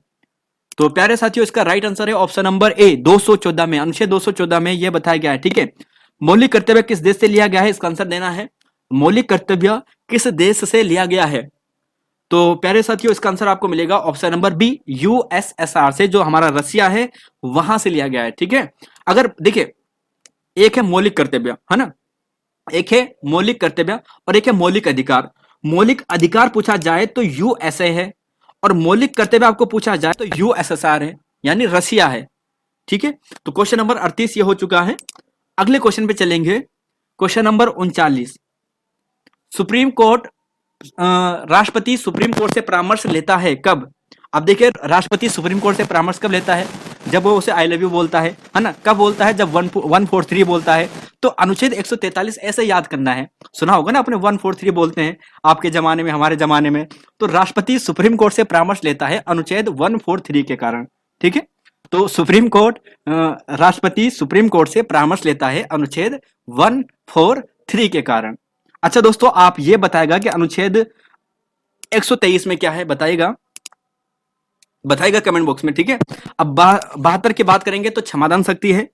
Speaker 1: तो प्यारे साथियों इसका राइट आंसर है ऑप्शन नंबर ए, 214 में, अनुच्छेद 214 में यह बताया गया है। ठीक है, मौलिक कर्तव्य किस देश से लिया गया है, इसका आंसर देना है। मौलिक कर्तव्य किस देश से लिया गया है? तो प्यारे साथियों इसका आंसर आपको मिलेगा ऑप्शन नंबर बी, यूएसएसआर से, जो हमारा रसिया है वहां से लिया गया है। ठीक है, अगर देखिए, एक है मौलिक कर्तव्य, है ना, एक है मौलिक कर्तव्य और एक है मौलिक अधिकार। मौलिक अधिकार पूछा जाए तो यूएसए है, और मौलिक कर्तव्य आपको पूछा जाए तो यूएसएसआर है, यानी रसिया है। ठीक है, तो क्वेश्चन नंबर 38 ये हो चुका है। अगले क्वेश्चन पे चलेंगे, क्वेश्चन नंबर 39। सुप्रीम कोर्ट, राष्ट्रपति सुप्रीम कोर्ट से परामर्श लेता है कब? अब देखिए, राष्ट्रपति सुप्रीम कोर्ट से परामर्श कब लेता है? जब वो उसे आई लव यू बोलता है ना? कब बोलता है? जब 143 बोलता है। तो अनुच्छेद 143 ऐसे याद करना है, सुना होगा ना आपने, 143 बोलते हैं आपके जमाने में, हमारे जमाने में। तो राष्ट्रपति सुप्रीम कोर्ट से परामर्श लेता है अनुच्छेद 143 के कारण। ठीक है, तो सुप्रीम कोर्ट, राष्ट्रपति सुप्रीम कोर्ट से परामर्श लेता है अनुच्छेद 143 के कारण। अच्छा दोस्तों, आप ये बताएगा कि अनुच्छेद 123 में क्या है, बताइएगा। बताएगा कमेंट बॉक्स में, ठीक है। अब 72 की बात करेंगे तो क्षमादान शक्ति है।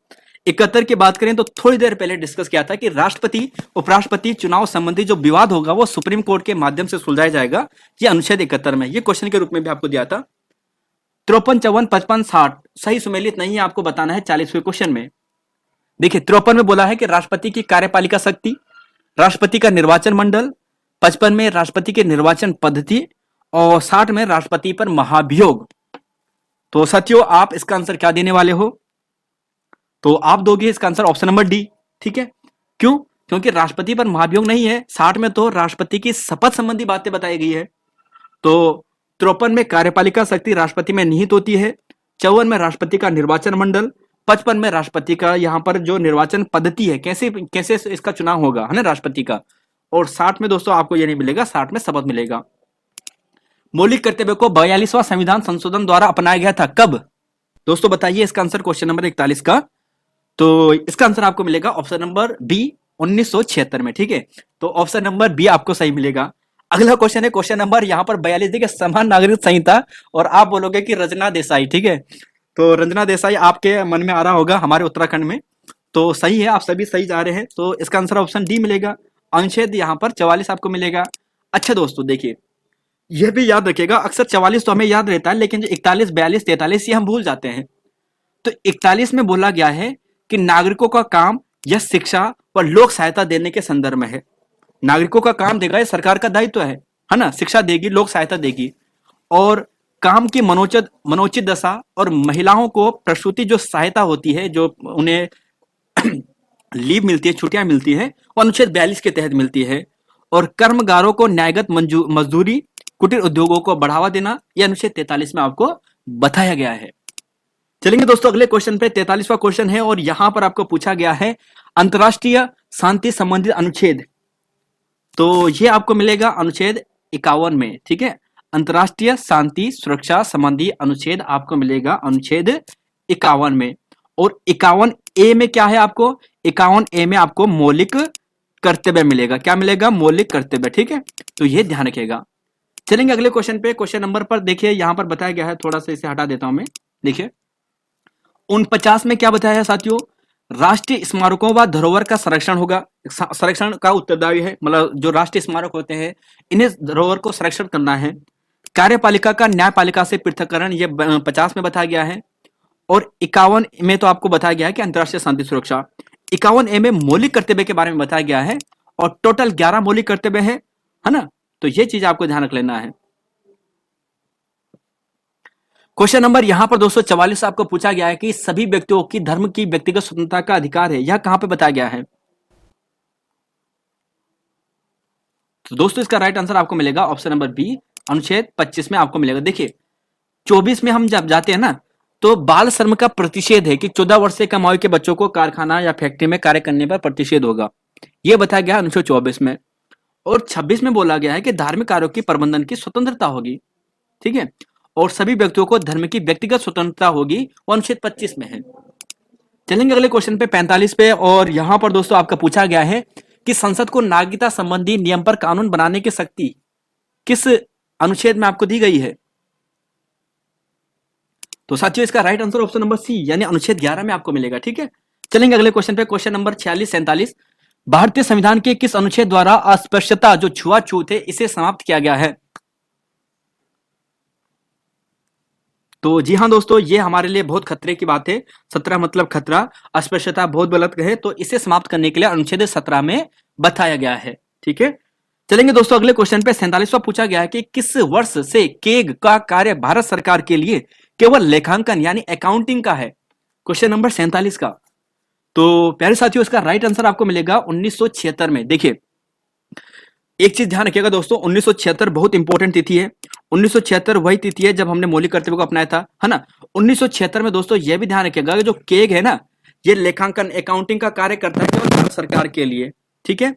Speaker 1: 71 की बात करें तो थोड़ी देर पहले डिस्कस किया था कि राष्ट्रपति उपराष्ट्रपति चुनाव संबंधी जो विवाद होगा वो सुप्रीम कोर्ट के माध्यम से सुलझाया जाएगा, ये अनुच्छेद 71 में, ये क्वेश्चन के रूप में भी आपको दिया था। 53, 54, 55, 60 सही सुमेलित नहीं है, आपको बताना है 40वें क्वेश्चन में। देखिए 53 में बोला है कि राष्ट्रपति की कार्यपालिका शक्ति, राष्ट्रपति का निर्वाचन मंडल, 55 में राष्ट्रपति के निर्वाचन पद्धति और 60 में राष्ट्रपति पर महाभियोग। तो साथियों आप इसका आंसर क्या देने वाले हो? तो आप दोगे इसका आंसर ऑप्शन नंबर डी, ठीक है। क्यों? क्योंकि राष्ट्रपति पर महाभियोग नहीं है, 60 में तो राष्ट्रपति की शपथ संबंधी बातें बताई गई है। तो 53 में कार्यपालिका शक्ति राष्ट्रपति में निहित होती है, 54 में राष्ट्रपति का निर्वाचन मंडल, 55 में राष्ट्रपति का यहाँ पर जो निर्वाचन पद्धति है, कैसे कैसे इसका चुनाव होगा, है ना, राष्ट्रपति का। और 60 में दोस्तों आपको ये नहीं मिलेगा, 60 में शपथ मिलेगा। मौलिक कर्तव्य को 42वां संविधान संशोधन द्वारा अपनाया गया था, कब? दोस्तों बताइए इसका आंसर क्वेश्चन नंबर 41 का। तो इसका आंसर आपको मिलेगा ऑप्शन नंबर बी 1976 में, ठीक है। तो ऑप्शन नंबर बी आपको सही मिलेगा। अगला क्वेश्चन है क्वेश्चन नंबर यहाँ पर 42, देखिए समान नागरिक संहिता, और आप बोलोगे कि रंजना देसाई, ठीक है। तो रंजना देसाई आपके मन में आ रहा होगा हमारे उत्तराखंड में, तो सही है, आप सभी सही जा रहे हैं। तो इसका आंसर ऑप्शन डी मिलेगा, अनुच्छेद यहाँ पर 44 आपको मिलेगा। अच्छा दोस्तों देखिए यह भी याद रखिएगा, अक्सर 44 तो हमें याद रहता है, लेकिन जो 41, 42, 43 ये हम भूल जाते हैं। तो 41 में बोला गया है कि नागरिकों का काम यह शिक्षा व लोक सहायता देने के संदर्भ में है। नागरिकों का काम देगा, ये सरकार का दायित्व है ना, शिक्षा देगी, लोक सहायता देगी, और काम की मनोचित दशा और महिलाओं को प्रसूति जो सहायता होती है, जो उन्हें लीव मिलती है, छुट्टियां मिलती है, वो अनुच्छेद 42 के तहत मिलती है। और कर्मगारों को न्यायगत मजदूरी, कुटीर उद्योगों को बढ़ावा देना, यह अनुच्छेद 43 में आपको बताया गया है। चलेंगे दोस्तों अगले क्वेश्चन पे, 43वां क्वेश्चन है, और यहां पर आपको पूछा गया है अंतरराष्ट्रीय शांति संबंधित अनुच्छेद। तो ये आपको मिलेगा अनुच्छेद 51 में, ठीक है। अंतरराष्ट्रीय शांति सुरक्षा संबंधी अनुच्छेद आपको मिलेगा अनुच्छेद 51 में। और 51A में क्या है आपको? 51A में आपको मौलिक कर्तव्य मिलेगा। क्या मिलेगा? मौलिक कर्तव्य, ठीक है। तो ये ध्यान रखिएगा। चलेंगे अगले क्वेश्चन पे, क्वेश्चन नंबर पर देखिए यहां पर बताया गया है, थोड़ा सा इसे हटा देता हूं मैं। देखिए 49 में क्या बताया है साथियों? राष्ट्रीय स्मारकों व धरोहर का संरक्षण होगा, संरक्षण का उत्तरदायी है, मतलब जो राष्ट्रीय स्मारक होते हैं इन्हें धरोहर को संरक्षण करना है। कार्यपालिका का न्यायपालिका से पृथककरण, ये 50 में बताया गया है। और 51 में तो आपको बताया गया है कि अंतरराष्ट्रीय शांति सुरक्षा। 51A में मौलिक कर्तव्य के बारे में बताया गया है, और टोटल 11 मौलिक कर्तव्य है ना। तो ये चीज आपको ध्यान रख लेना है। क्वेश्चन नंबर यहां पर 244 आपको पूछा गया है कि सभी व्यक्तियों की धर्म की व्यक्तिगत स्वतंत्रता का अधिकार है, यह कहां पे बताया गया है? तो दोस्तों इसका राइट आंसर आपको मिलेगा ऑप्शन नंबर बी, अनुच्छेद 25 में आपको मिलेगा। देखिए 24 में हम जब जाते हैं ना, तो बाल श्रम का प्रतिषेध है कि 14 वर्ष से कम आयु के बच्चों को कारखाना या फैक्ट्री में कार्य करने पर प्रतिषेध होगा, यह बताया गया अनुच्छेद 24 में। और 26 में बोला गया है कि धार्मिक कार्यों की प्रबंधन की स्वतंत्रता होगी, ठीक है। और सभी व्यक्तियों को धर्म की व्यक्तिगत स्वतंत्रता होगी, वो अनुच्छेद 25 में है। चलेंगे अगले क्वेश्चन पे, 45 पे, और यहां पर दोस्तों आपका पूछा गया है कि संसद को नागरिकता संबंधी नियम पर कानून बनाने की शक्ति किस अनुच्छेद में आपको दी गई है? तो साथियों इसका right answer option number C, यानी अनुच्छेद 11 में आपको मिलेगा, ठीक है। चलेंगे अगले क्वेश्चन पे, क्वेश्चन नंबर 46, 47, भारतीय संविधान के किस अनुच्छेद द्वारा अस्पृश्यता जो छुआछूत है इसे समाप्त किया गया है? तो जी हाँ दोस्तों, ये हमारे लिए बहुत खतरे की बात है। 17 मतलब खतरा, अस्पृश्यता बहुत गलत है, तो इसे समाप्त करने के लिए अनुच्छेद 17 में बताया गया है, ठीक है। चलेंगे दोस्तों अगले क्वेश्चन पे, 47वां पूछा गया है कि किस वर्ष से केग का कार्य भारत सरकार के लिए केवल लेखांकन यानी अकाउंटिंग का है? क्वेश्चन नंबर 47 का। तो प्यारे साथियों इसका राइट आंसर आपको मिलेगा 1976 में। देखिए एक चीज ध्यान रखिएगा दोस्तों, 1976 बहुत इंपॉर्टेंट तिथि है। 1976 वही तिथि है जब हमने मौलिक कर्तव्य को अपनाया था, है ना। 1976 में दोस्तों यह भी ध्यान रखिएगा कि जो केग है ना, ये लेखांकन अकाउंटिंग का कार्य करता है केवल भारत सरकार के लिए, ठीक है।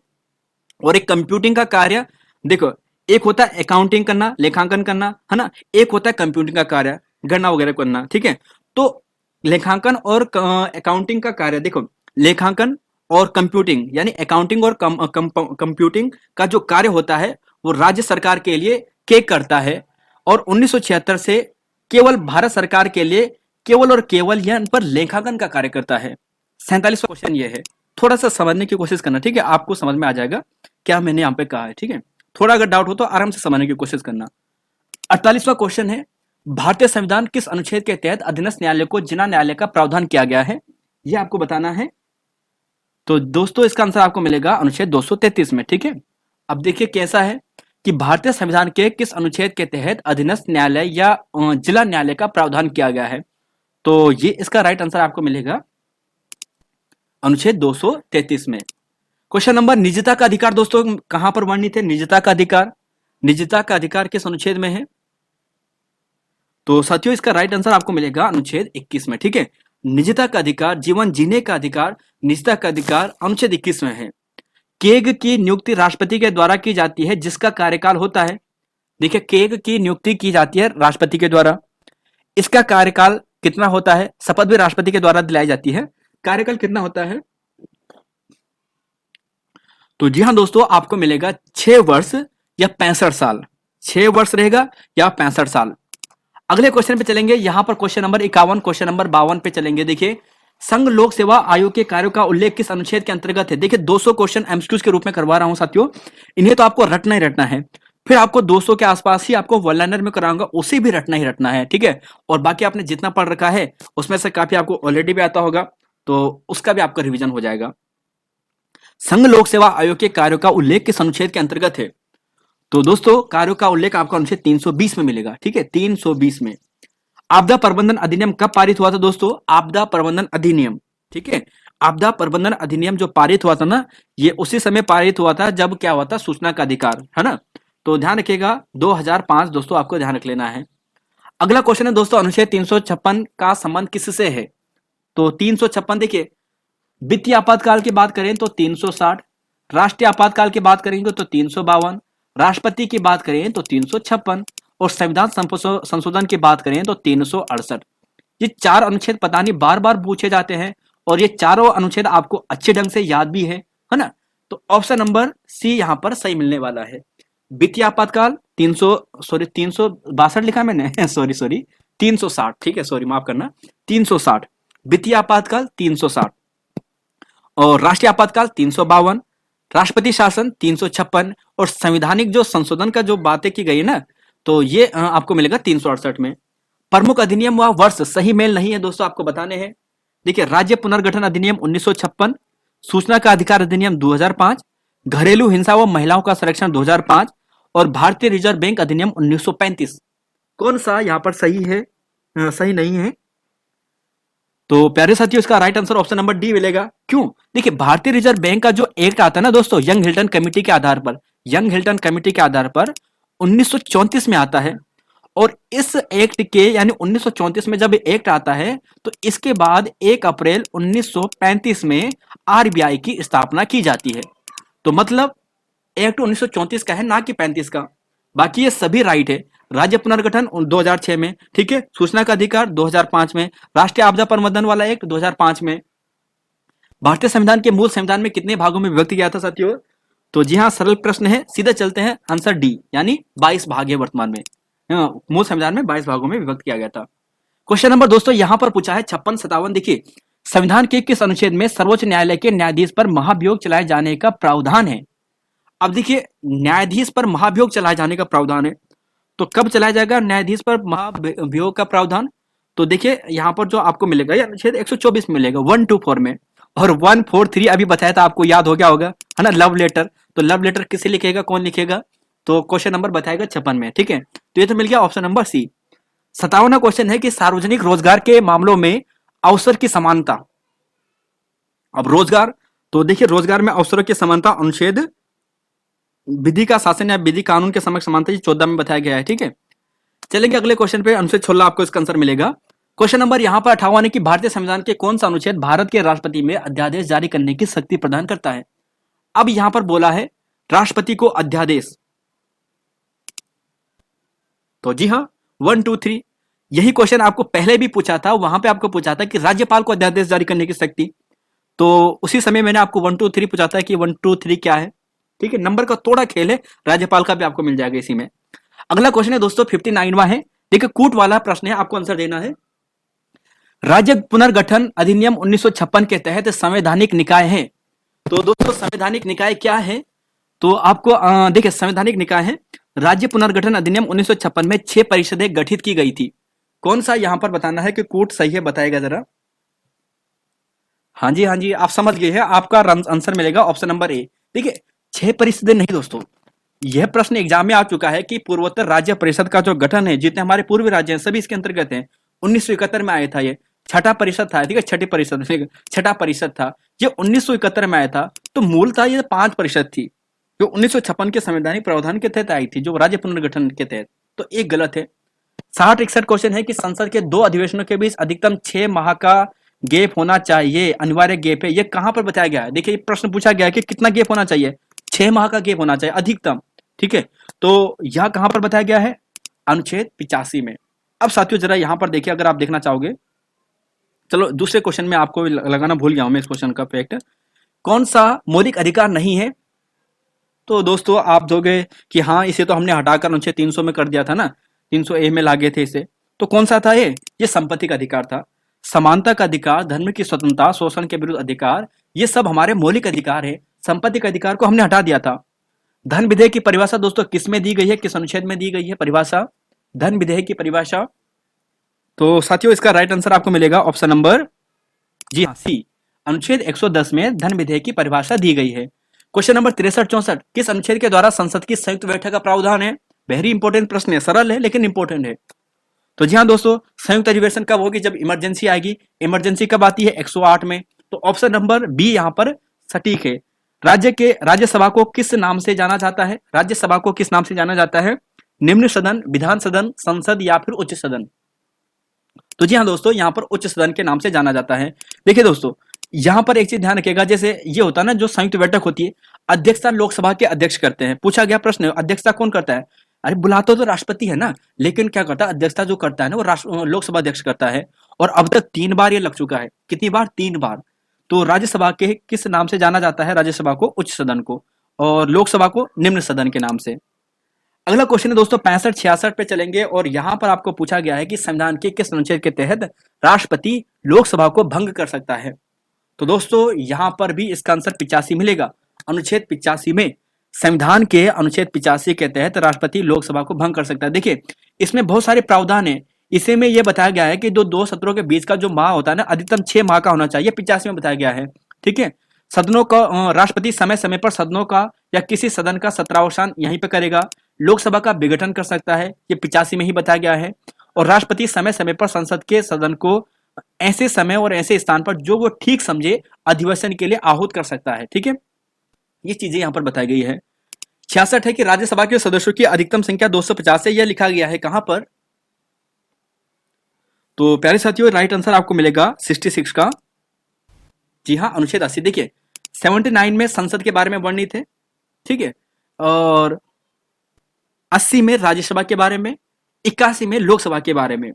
Speaker 1: और एक कंप्यूटिंग का कार्य, देखो एक होता है अकाउंटिंग करना, लेखांकन करना, है ना, एक होता है कंप्यूटिंग का कार्य, गणना वगैरह करना, ठीक है। तो लेखांकन और अकाउंटिंग का कार्य, देखो लेखांकन और कंप्यूटिंग यानी अकाउंटिंग और कंप्यूटिंग का जो कार्य होता है वो राज्य सरकार के लिए केग करता है। और 1976 से केवल भारत सरकार के लिए केवल और केवल यह पर लेखांकन का कार्य करता है। 47वां क्वेश्चन ये है, थोड़ा सा समझने की कोशिश करना, ठीक है, आपको समझ में आ जाएगा क्या मैंने यहाँ पे कहा है, ठीक है। थोड़ा अगर डाउट हो तो आराम से समझने की कोशिश करना। 48वां क्वेश्चन है, भारतीय संविधान किस अनुच्छेद के तहत अधीनस्थ न्यायालय को जिला न्यायालय का प्रावधान किया गया है, यह आपको बताना है। तो दोस्तों इसका आंसर आपको मिलेगा अनुच्छेद 233 में, ठीक है। अब देखिए कैसा है कि भारतीय संविधान के किस अनुच्छेद के तहत अधीनस्थ न्यायालय या जिला न्यायालय का प्रावधान किया गया है, तो ये इसका राइट आंसर आपको मिलेगा अनुच्छेद 233 में। क्वेश्चन नंबर, निजता का अधिकार दोस्तों कहां पर वर्णित है, निजता का अधिकार, निजता का अधिकार किस अनुच्छेद में है, तो साथियों इसका राइट आंसर आपको मिलेगा अनुच्छेद 21 में, ठीक है। निजता का अधिकार, जीवन जीने का अधिकार, निजता का अधिकार अनुच्छेद 21 में है। केग की नियुक्ति राष्ट्रपति के द्वारा की जाती है जिसका कार्यकाल होता है, देखिए केग की नियुक्ति की जाती है राष्ट्रपति के द्वारा, इसका कार्यकाल कितना होता है, शपथ भी राष्ट्रपति के द्वारा दिलाई जाती है, कार्यकाल कितना होता है, तो जी हाँ दोस्तों आपको मिलेगा 6 वर्ष या 65 साल, 6 वर्ष रहेगा या 65 साल। अगले क्वेश्चन पे चलेंगे, यहां पर क्वेश्चन नंबर 51, क्वेश्चन नंबर 52 पे चलेंगे। देखिए संघ लोक सेवा आयोग के कार्यों का उल्लेख किस अनुच्छेद के अंतर्गत है, देखिए 200 क्वेश्चन एमसीक्यूज के रूप में करवा रहा हूं साथियों, इन्हें तो आपको रटना ही रटना है, फिर आपको 200 के आसपास ही आपको वन लाइनर में कराऊंगा, उसे भी रटना ही रटना है, ठीक है। और बाकी आपने जितना पढ़ रखा है उसमें से काफी आपको ऑलरेडी भी आता होगा, तो उसका भी आपका रिविजन हो जाएगा। संघ लोक सेवा आयोग के कार्यों का उल्लेख किस अनुच्छेद के अंतर्गत है, तो दोस्तों कार्यों का उल्लेख आपको अनुच्छेद 320 में मिलेगा, ठीक है, 320 में। आपदा प्रबंधन अधिनियम कब पारित हुआ था दोस्तों, आपदा प्रबंधन अधिनियम, ठीक है, आपदा प्रबंधन अधिनियम जो पारित हुआ था ना, ये उसी समय पारित हुआ था जब क्या हुआ था, सूचना का अधिकार, है ना, तो ध्यान रखिएगा 2005 दोस्तों, आपको ध्यान रख लेना है। अगला क्वेश्चन है दोस्तों, अनुच्छेद 356 का संबंध किससे है, तो 356 देखिए, वित्तीय आपातकाल की बात करें तो 360, राष्ट्रीय आपातकाल की बात करेंगे तो 352, राष्ट्रपति की बात करें तो 356 और संविधान संशोधन की बात करें तो 368। ये 4 अनुच्छेद पता नहीं बार बार पूछे जाते हैं और ये चारों अनुच्छेद आपको अच्छे ढंग से याद भी है ना, तो ऑप्शन नंबर सी यहां पर सही मिलने वाला है। वित्तीय आपातकाल 362 लिखा मैंने सॉरी 360, ठीक है, सॉरी माफ करना, 360 वित्तीय आपातकाल 360 और राष्ट्रीय आपातकाल 352, राष्ट्रपति शासन 356 और संवैधानिक जो संशोधन का जो बातें की गई है ना, तो ये आपको मिलेगा 368 में। प्रमुख अधिनियम व वर्ष सही मेल नहीं है दोस्तों, आपको बताने हैं। देखिए राज्य पुनर्गठन अधिनियम 1956, सूचना का अधिकार अधिनियम 2005, घरेलू हिंसा व महिलाओं का संरक्षण 2005 और भारतीय रिजर्व बैंक अधिनियम 1935। कौन सा यहाँ पर सही है, सही नहीं है, तो प्यारे साथियों इसका right answer option number D मिलेगा। क्यों, देखिए भारतीय रिजर्व बैंक का जो एक्ट आता है ना दोस्तों, यंग हिल्टन कमेटी के आधार पर, यंग हिल्टन कमेटी के आधार पर 1934 में आता है और इस एक्ट के यानी 1934 में जब एक्ट आता है तो इसके बाद 1 अप्रैल 1935 में आरबीआई की स्थापना की जाती है। तो मतलब एक्ट 1934 का है ना कि 35 का, बाकी ये सभी राइट है। राज्य पुनर्गठन 2006 में, ठीक है, सूचना का अधिकार 2005 में, राष्ट्रीय आपदा प्रबंधन वाला एक्ट 2005 में। भारतीय संविधान के मूल संविधान में कितने भागों में विभक्त किया था साथियों, तो जी हाँ सरल प्रश्न है, सीधे चलते हैं, आंसर डी यानी 22 भाग है वर्तमान में, मूल संविधान में 22 भागों में विभक्त किया गया था। क्वेश्चन नंबर दोस्तों यहां पर पूछा है 56-57, देखिए संविधान के किस अनुच्छेद में सर्वोच्च न्यायालय के न्यायाधीश पर महाभियोग चलाए जाने का प्रावधान है। अब देखिए न्यायाधीश पर महाभियोग चलाए जाने का प्रावधान है, तो कब चलाया जाएगा न्यायाधीश पर महाभियोग का प्रावधान, तो देखिए यहां पर जो आपको मिलेगा ये अनुच्छेद 124 मिलेगा 124 में, और 143 अभी बताया था आपको, याद हो गया होगा है ना, लव लेटर, तो लव लेटर किसे लिखेगा, कौन लिखेगा, तो क्वेश्चन नंबर बताएगा 56 में, ठीक है, तो ये तो मिल गया ऑप्शन नंबर सी। 57वां क्वेश्चन है कि सार्वजनिक रोजगार के मामलों में अवसर की समानता। अब रोजगार, तो देखिए रोजगार में अवसरों की समानता अनुच्छेद विधि का शासन या विधि कानून के समक्ष समानता 14 में बताया गया है, ठीक है। चलेंगे अगले क्वेश्चन पे, अनुच्छेद 16 आपको इसका आंसर मिलेगा। क्वेश्चन नंबर यहां पर 58 है कि भारतीय संविधान के कौन सा अनुच्छेद भारत के राष्ट्रपति में अध्यादेश जारी करने की शक्ति प्रदान करता है। अब यहां पर बोला है राष्ट्रपति को अध्यादेश, तो जी हाँ 1 2 3 यही क्वेश्चन आपको पहले भी पूछा था, वहां पे आपको पूछा था कि राज्यपाल को अध्यादेश जारी करने की शक्ति, तो उसी समय मैंने आपको 1 2 3 पूछा था कि 1 2 3 क्या है, ठीक है, नंबर का थोड़ा खेल है, राज्यपाल का भी आपको मिल जाएगा इसी में। अगला क्वेश्चन है दोस्तों 59वां है, देखिए कूट वाला प्रश्न है, आपको आंसर देना है। राज्य पुनर्गठन अधिनियम 1956 के तहत संवैधानिक निकाय है। तो दोस्तों संवैधानिक निकाय क्या है? तो आपको देखिए संवैधानिक निकाय है, राज्य पुनर्गठन अधिनियम 1956 में 6 परिषदें गठित की गई थी। कौन सा यहां पर बताना है कि कूट सही है, बताएगा जरा। हाँ जी हाँ जी, आप समझ गए हैं, आपका आंसर मिलेगा ऑप्शन नंबर ए। देखिए 6 परिषदें नहीं दोस्तों, यह प्रश्न एग्जाम में आ चुका है कि पूर्वोत्तर राज्य परिषद का जो गठन है, जितने हमारे पूर्वी राज्य हैं सभी इसके अंतर्गत हैं। 1971 में आया था ये, छठा परिषद था, ठीक है, छठी परिषद, छठा परिषद था, ये 1971 में आया था। तो मूलतः ये 5 परिषद थी जो 1956 के संवैधानिक प्रावधान के तहत आई थी, जो राज्य पुनर्गठन के तहत। तो एक गलत है। 60-61 क्वेश्चन है कि संसद के 2 अधिवेशनों के बीच अधिकतम 6 माह का गैप होना चाहिए, अनिवार्य गैप है, ये कहां पर बताया गया है? देखिए प्रश्न पूछा गया है कि कितना गैप होना चाहिए, 6 माह का गैप होना चाहिए अधिकतम, ठीक है। तो यह कहां पर बताया गया है? अनुच्छेद 85 में। अब साथियों जरा यहां पर देखिए, अगर आप देखना चाहोगे, चलो दूसरे क्वेश्चन में आपको लगाना भूल गया हूं मैं इस क्वेश्चन का फैक्ट, कौन सा मौलिक अधिकार नहीं है? तो दोस्तों आप दोगे कि हाँ इसे तो हमने हटाकर अनुच्छेद 300 में कर दिया था ना, 300A में लागे थे इसे। तो कौन सा था ये संपत्ति का अधिकार था। समानता का अधिकार, धर्म की स्वतंत्रता, शोषण के विरुद्ध अधिकार, ये सब हमारे मौलिक अधिकार है। संपत्ति का अधिकार को हमने हटा दिया था। धन विधेयक की परिभाषा दोस्तों किस में दी गई है, किस अनुच्छेद में दी गई है परिभाषा, धन विधेयक की परिभाषा? तो साथियों इसका राइट आंसर आपको मिलेगा ऑप्शन नंबर जी हाँ सी, अनुच्छेद 110 में धन विधेयक की परिभाषा दी गई है। क्वेश्चन नंबर 63-64 किस अनुच्छेद के द्वारा संसद की संयुक्त बैठक का प्रावधान है? वेरी इंपॉर्टेंट प्रश्न है, सरल है लेकिन इंपॉर्टेंट है। तो जी हाँ दोस्तों, संयुक्त अधिवेशन कब होगी? जब इमरजेंसी आएगी। इमरजेंसी कब आती है? 108 में। तो ऑप्शन नंबर बी यहाँ पर सटीक है। राज्यसभा को किस नाम से जाना जाता है? राज्यसभा को किस नाम से जाना जाता है? निम्न सदन, विधान सदन, संसद या फिर उच्च सदन? तो जी हाँ दोस्तों, यहाँ पर उच्च सदन के नाम से जाना जाता है। देखिए दोस्तों, यहाँ पर एक चीज ध्यान रखिएगा, जैसे ये होता है ना जो संयुक्त बैठक होती है, अध्यक्षता लोकसभा के अध्यक्ष करते हैं। पूछा गया प्रश्न, अध्यक्षता कौन करता है? अरे बुलाता तो राष्ट्रपति है ना, लेकिन क्या करता है, अध्यक्षता जो करता है ना वो लोकसभा अध्यक्ष करता है। और अब तक 3 बार ये लग चुका है। कितनी बार? 3 बार। तो राज्यसभा के किस नाम से जाना जाता है? राज्यसभा को उच्च सदन को, और लोकसभा को निम्न सदन के नाम से। अगला क्वेश्चन है दोस्तों 65-66 पे चलेंगे, और यहां पर आपको पूछा गया है कि संविधान के किस अनुच्छेद के तहत राष्ट्रपति लोकसभा को भंग कर सकता है? तो दोस्तों यहां पर भी इसका आंसर 85 मिलेगा। अनुच्छेद 85 में, संविधान के अनुच्छेद 85 के तहत राष्ट्रपति लोकसभा को भंग कर सकता है। देखिए इसमें बहुत सारे प्रावधान है। इसे में यह बताया गया है कि दो सत्रों के बीच का जो माह होता है ना, अधिकतम 6 माह का होना चाहिए, 85 में बताया गया है, ठीक है। सदनों का राष्ट्रपति समय समय पर सदनों का या किसी सदन का सत्रावसान यहीं पे करेगा। लोकसभा का विघटन कर सकता है, ये 85 में ही बताया गया है। और राष्ट्रपति समय समय पर संसद के सदन को ऐसे समय और ऐसे स्थान पर जो वो ठीक समझे अधिवेशन के लिए आहूत कर सकता है, ठीक है। ये चीजें यहाँ पर बताई गई है। 66 है कि राज्यसभा के सदस्यों की अधिकतम संख्या 250 है, यह लिखा गया है कहां पर? तो प्यारे साथियों राइट आंसर आपको मिलेगा 66 का, जी हाँ अनुच्छेद 80। देखिए 79 में संसद के बारे में वर्णित है, ठीक है, और 80 में राज्यसभा के बारे में, 81 में लोकसभा के बारे में।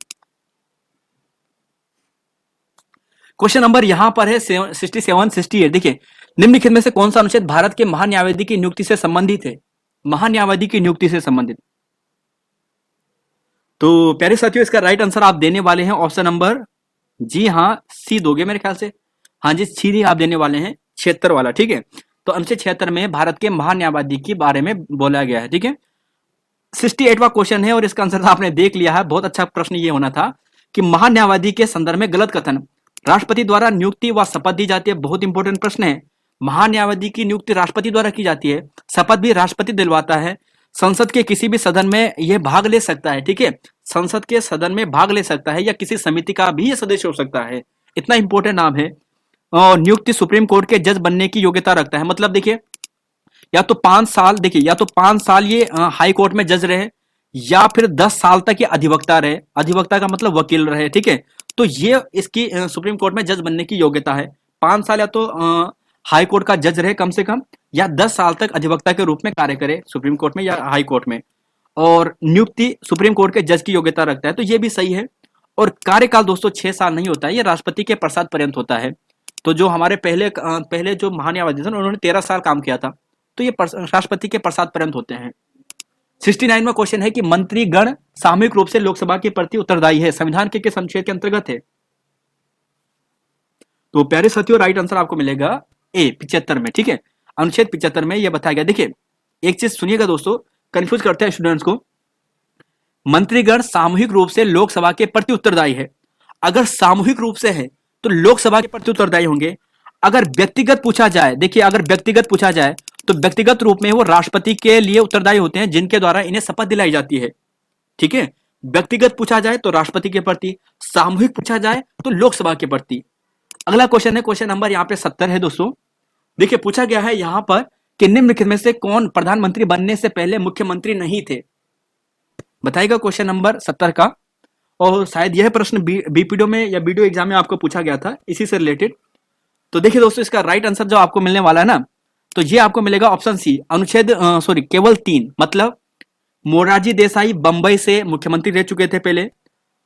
Speaker 1: क्वेश्चन नंबर यहां पर है 67-68। देखिए निम्नलिखित में से कौन सा अनुच्छेद भारत के महान्यायवादी की नियुक्ति से संबंधित है? महान्यायवादी की नियुक्ति से संबंधित। तो प्यारे साथियों इसका राइट आंसर आप देने वाले हैं ऑप्शन नंबर, जी हाँ सी दोगे मेरे ख्याल से, हाँ जी सी आप देने वाले हैं, 76 वाला, ठीक है। तो अनुच्छेद 76 में भारत के महान्यायवादी के बारे में बोला गया है, ठीक है। 68वां क्वेश्चन है और इसका आंसर आपने देख लिया है। बहुत अच्छा प्रश्न ये होना था कि महान्यायवादी के संदर्भ में गलत कथन, राष्ट्रपति द्वारा नियुक्ति व शपथ दी जाती है। बहुत इंपॉर्टेंट प्रश्न है। महान्यायवादी की नियुक्ति राष्ट्रपति द्वारा की जाती है, शपथ भी राष्ट्रपति दिलवाता है। संसद के किसी भी सदन में यह भाग ले सकता है, ठीक है, संसद के सदन में भाग ले सकता है, या किसी समिति का भी यह सदस्य हो सकता है। इतना इंपॉर्टेंट नाम है। और नियुक्ति सुप्रीम कोर्ट के जज बनने की योग्यता रखता है। मतलब देखिए या तो 5 साल, देखिए या तो 5 साल ये हाई कोर्ट में जज रहे, या फिर 10 साल तक ये अधिवक्ता रहे। अधिवक्ता का मतलब वकील रहे, ठीक है। तो ये इसकी सुप्रीम कोर्ट में जज बनने की योग्यता है। 5 साल या तो हाई कोर्ट का जज रहे कम से कम, या 10 साल तक अधिवक्ता के रूप में कार्य करे सुप्रीम कोर्ट में या हाई कोर्ट में। और नियुक्ति सुप्रीम कोर्ट के जज की योग्यता रखता है, तो ये भी सही है। और कार्यकाल दोस्तों 6 साल नहीं होता है, ये राष्ट्रपति के प्रसाद पर्यंत होता है। तो जो हमारे पहले जो महान्यायवादी थे उन्होंने 13 साल काम किया था, तो ये राष्ट्रपति के प्रसाद पर्यंत होते हैं। 69वां क्वेश्चन है कि मंत्रीगण सामूहिक रूप से लोकसभा के प्रति उत्तरदायी है, संविधान के किस अनुच्छेद के अंतर्गत है? तो प्यारे साथियों राइट आंसर आपको मिलेगा ए 75 में। ठीक है, अनुच्छेद 75 में यह बताया गया। देखिए एक चीज सुनिएगा दोस्तों, कंफ्यूज करते हैं स्टूडेंट्स को। मंत्रीगण सामूहिक रूप से लोकसभा के प्रति उत्तरदायी है। अगर सामूहिक रूप से है तो लोकसभा के प्रति उत्तरदायी होंगे। अगर व्यक्तिगत पूछा जाए, देखिए अगर व्यक्तिगत पूछा जाए तो व्यक्तिगत रूप में वो राष्ट्रपति के लिए उत्तरदायी होते हैं, जिनके द्वारा इन्हें शपथ दिलाई जाती है। ठीक है, व्यक्तिगत पूछा जाए तो राष्ट्रपति के प्रति, सामूहिक पूछा जाए तो लोकसभा के प्रति। अगला क्वेश्चन है, क्वेश्चन नंबर यहाँ पे 70 है दोस्तों। देखिए पूछा गया है यहाँ पर कि निम्नलिखित में से कौन प्रधानमंत्री बनने से पहले मुख्यमंत्री नहीं थे? बताइएगा क्वेश्चन नंबर 70 का। और शायद यह प्रश्न बीपीडीओ में या बीडीओ एग्जाम में आपको पूछा गया था इसी से रिलेटेड। तो देखिए दोस्तों इसका राइट आंसर जो आपको मिलने वाला है ना, तो ये आपको मिलेगा ऑप्शन सी, अनुच्छेद केवल 3। मतलब मोरारजी देसाई बंबई से मुख्यमंत्री रह चुके थे पहले।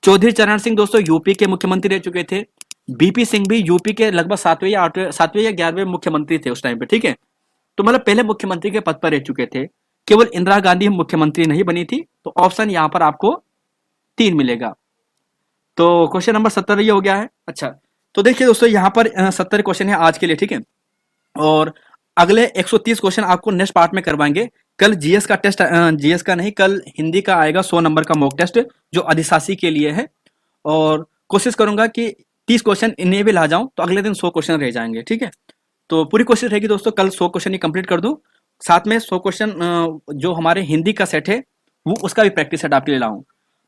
Speaker 1: चौधरी चरण सिंह दोस्तों यूपी के मुख्यमंत्री रह चुके थे। बीपी सिंह भी यूपी के लगभग 7वें या 11वें मुख्यमंत्री थे उस टाइम पे। ठीक है, तो मतलब पहले मुख्यमंत्री के पद पर रह चुके थे। केवल इंदिरा गांधी मुख्यमंत्री नहीं बनी थी। तो ऑप्शन यहाँ पर आपको 3 मिलेगा। तो क्वेश्चन नंबर 70 ये हो गया है। अच्छा, तो देखिए दोस्तों यहाँ पर 70 क्वेश्चन है आज के लिए। ठीक है, और अगले 130 क्वेश्चन आपको नेक्स्ट पार्ट में करवाएंगे। कल जीएस का टेस्ट, जीएस का नहीं, कल हिंदी का आएगा 100 नंबर का मॉक टेस्ट जो अधिशासी के लिए है। और कोशिश करूंगा कि 30 क्वेश्चन इन्हें भी ला जाऊं, तो अगले दिन 100 क्वेश्चन रह जाएंगे। ठीक है, तो पूरी कोशिश रहेगी दोस्तों कल 100 क्वेश्चन ही कंप्लीट कर दूं। साथ में 100 क्वेश्चन जो हमारे हिंदी का सेट है वो उसका भी प्रैक्टिस सेट आपके लिए लाऊं।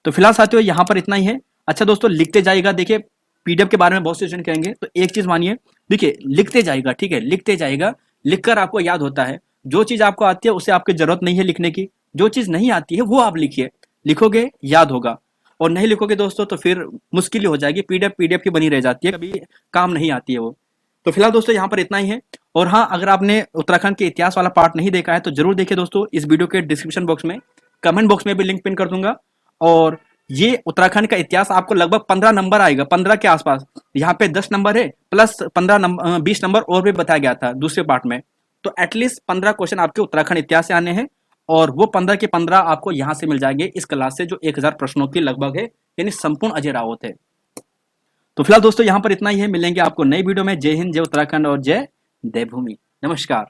Speaker 1: तो फिलहाल साथियों यहाँ पर इतना ही है। अच्छा दोस्तों लिखते जाइएगा। देखिए पीडीएफ के बारे में बहुत से स्टूडेंट कहेंगे, तो एक चीज मानिए, देखिए लिखते जाइएगा। ठीक है, लिखते जाइएगा, लिखकर आपको याद होता है। जो चीज आपको आती है उसे आपकी जरूरत नहीं है लिखने की, जो चीज नहीं आती है वो आप लिखिए, लिखोगे याद होगा। और नहीं लिखोगे दोस्तों तो फिर मुश्किल ही हो जाएगी, पीडीएफ की बनी रह जाती है, कभी काम नहीं आती है वो। तो फिलहाल दोस्तों यहाँ पर इतना ही है। और हाँ, अगर आपने उत्तराखंड के इतिहास वाला पार्ट नहीं देखा है तो जरूर देखिए दोस्तों। इस वीडियो के डिस्क्रिप्शन बॉक्स में, कमेंट बॉक्स में भी लिंक पिन कर दूंगा। और ये उत्तराखंड का इतिहास आपको लगभग 15 नंबर आएगा, 15 के आसपास। यहाँ पे 10 नंबर है प्लस 20 नंबर और भी बताया गया था दूसरे पार्ट में। तो एटलीस्ट 15 क्वेश्चन आपके उत्तराखंड इतिहास से आने हैं। और वो 15 के 15 आपको यहाँ से मिल जाएंगे इस क्लास से, जो 1000 प्रश्नों की लगभग है, यानी संपूर्ण अजय रावत है। तो फिलहाल दोस्तों यहाँ पर इतना ही है। मिलेंगे आपको नई वीडियो में। जय हिंद, जय उत्तराखंड और जय देवभूमि। नमस्कार।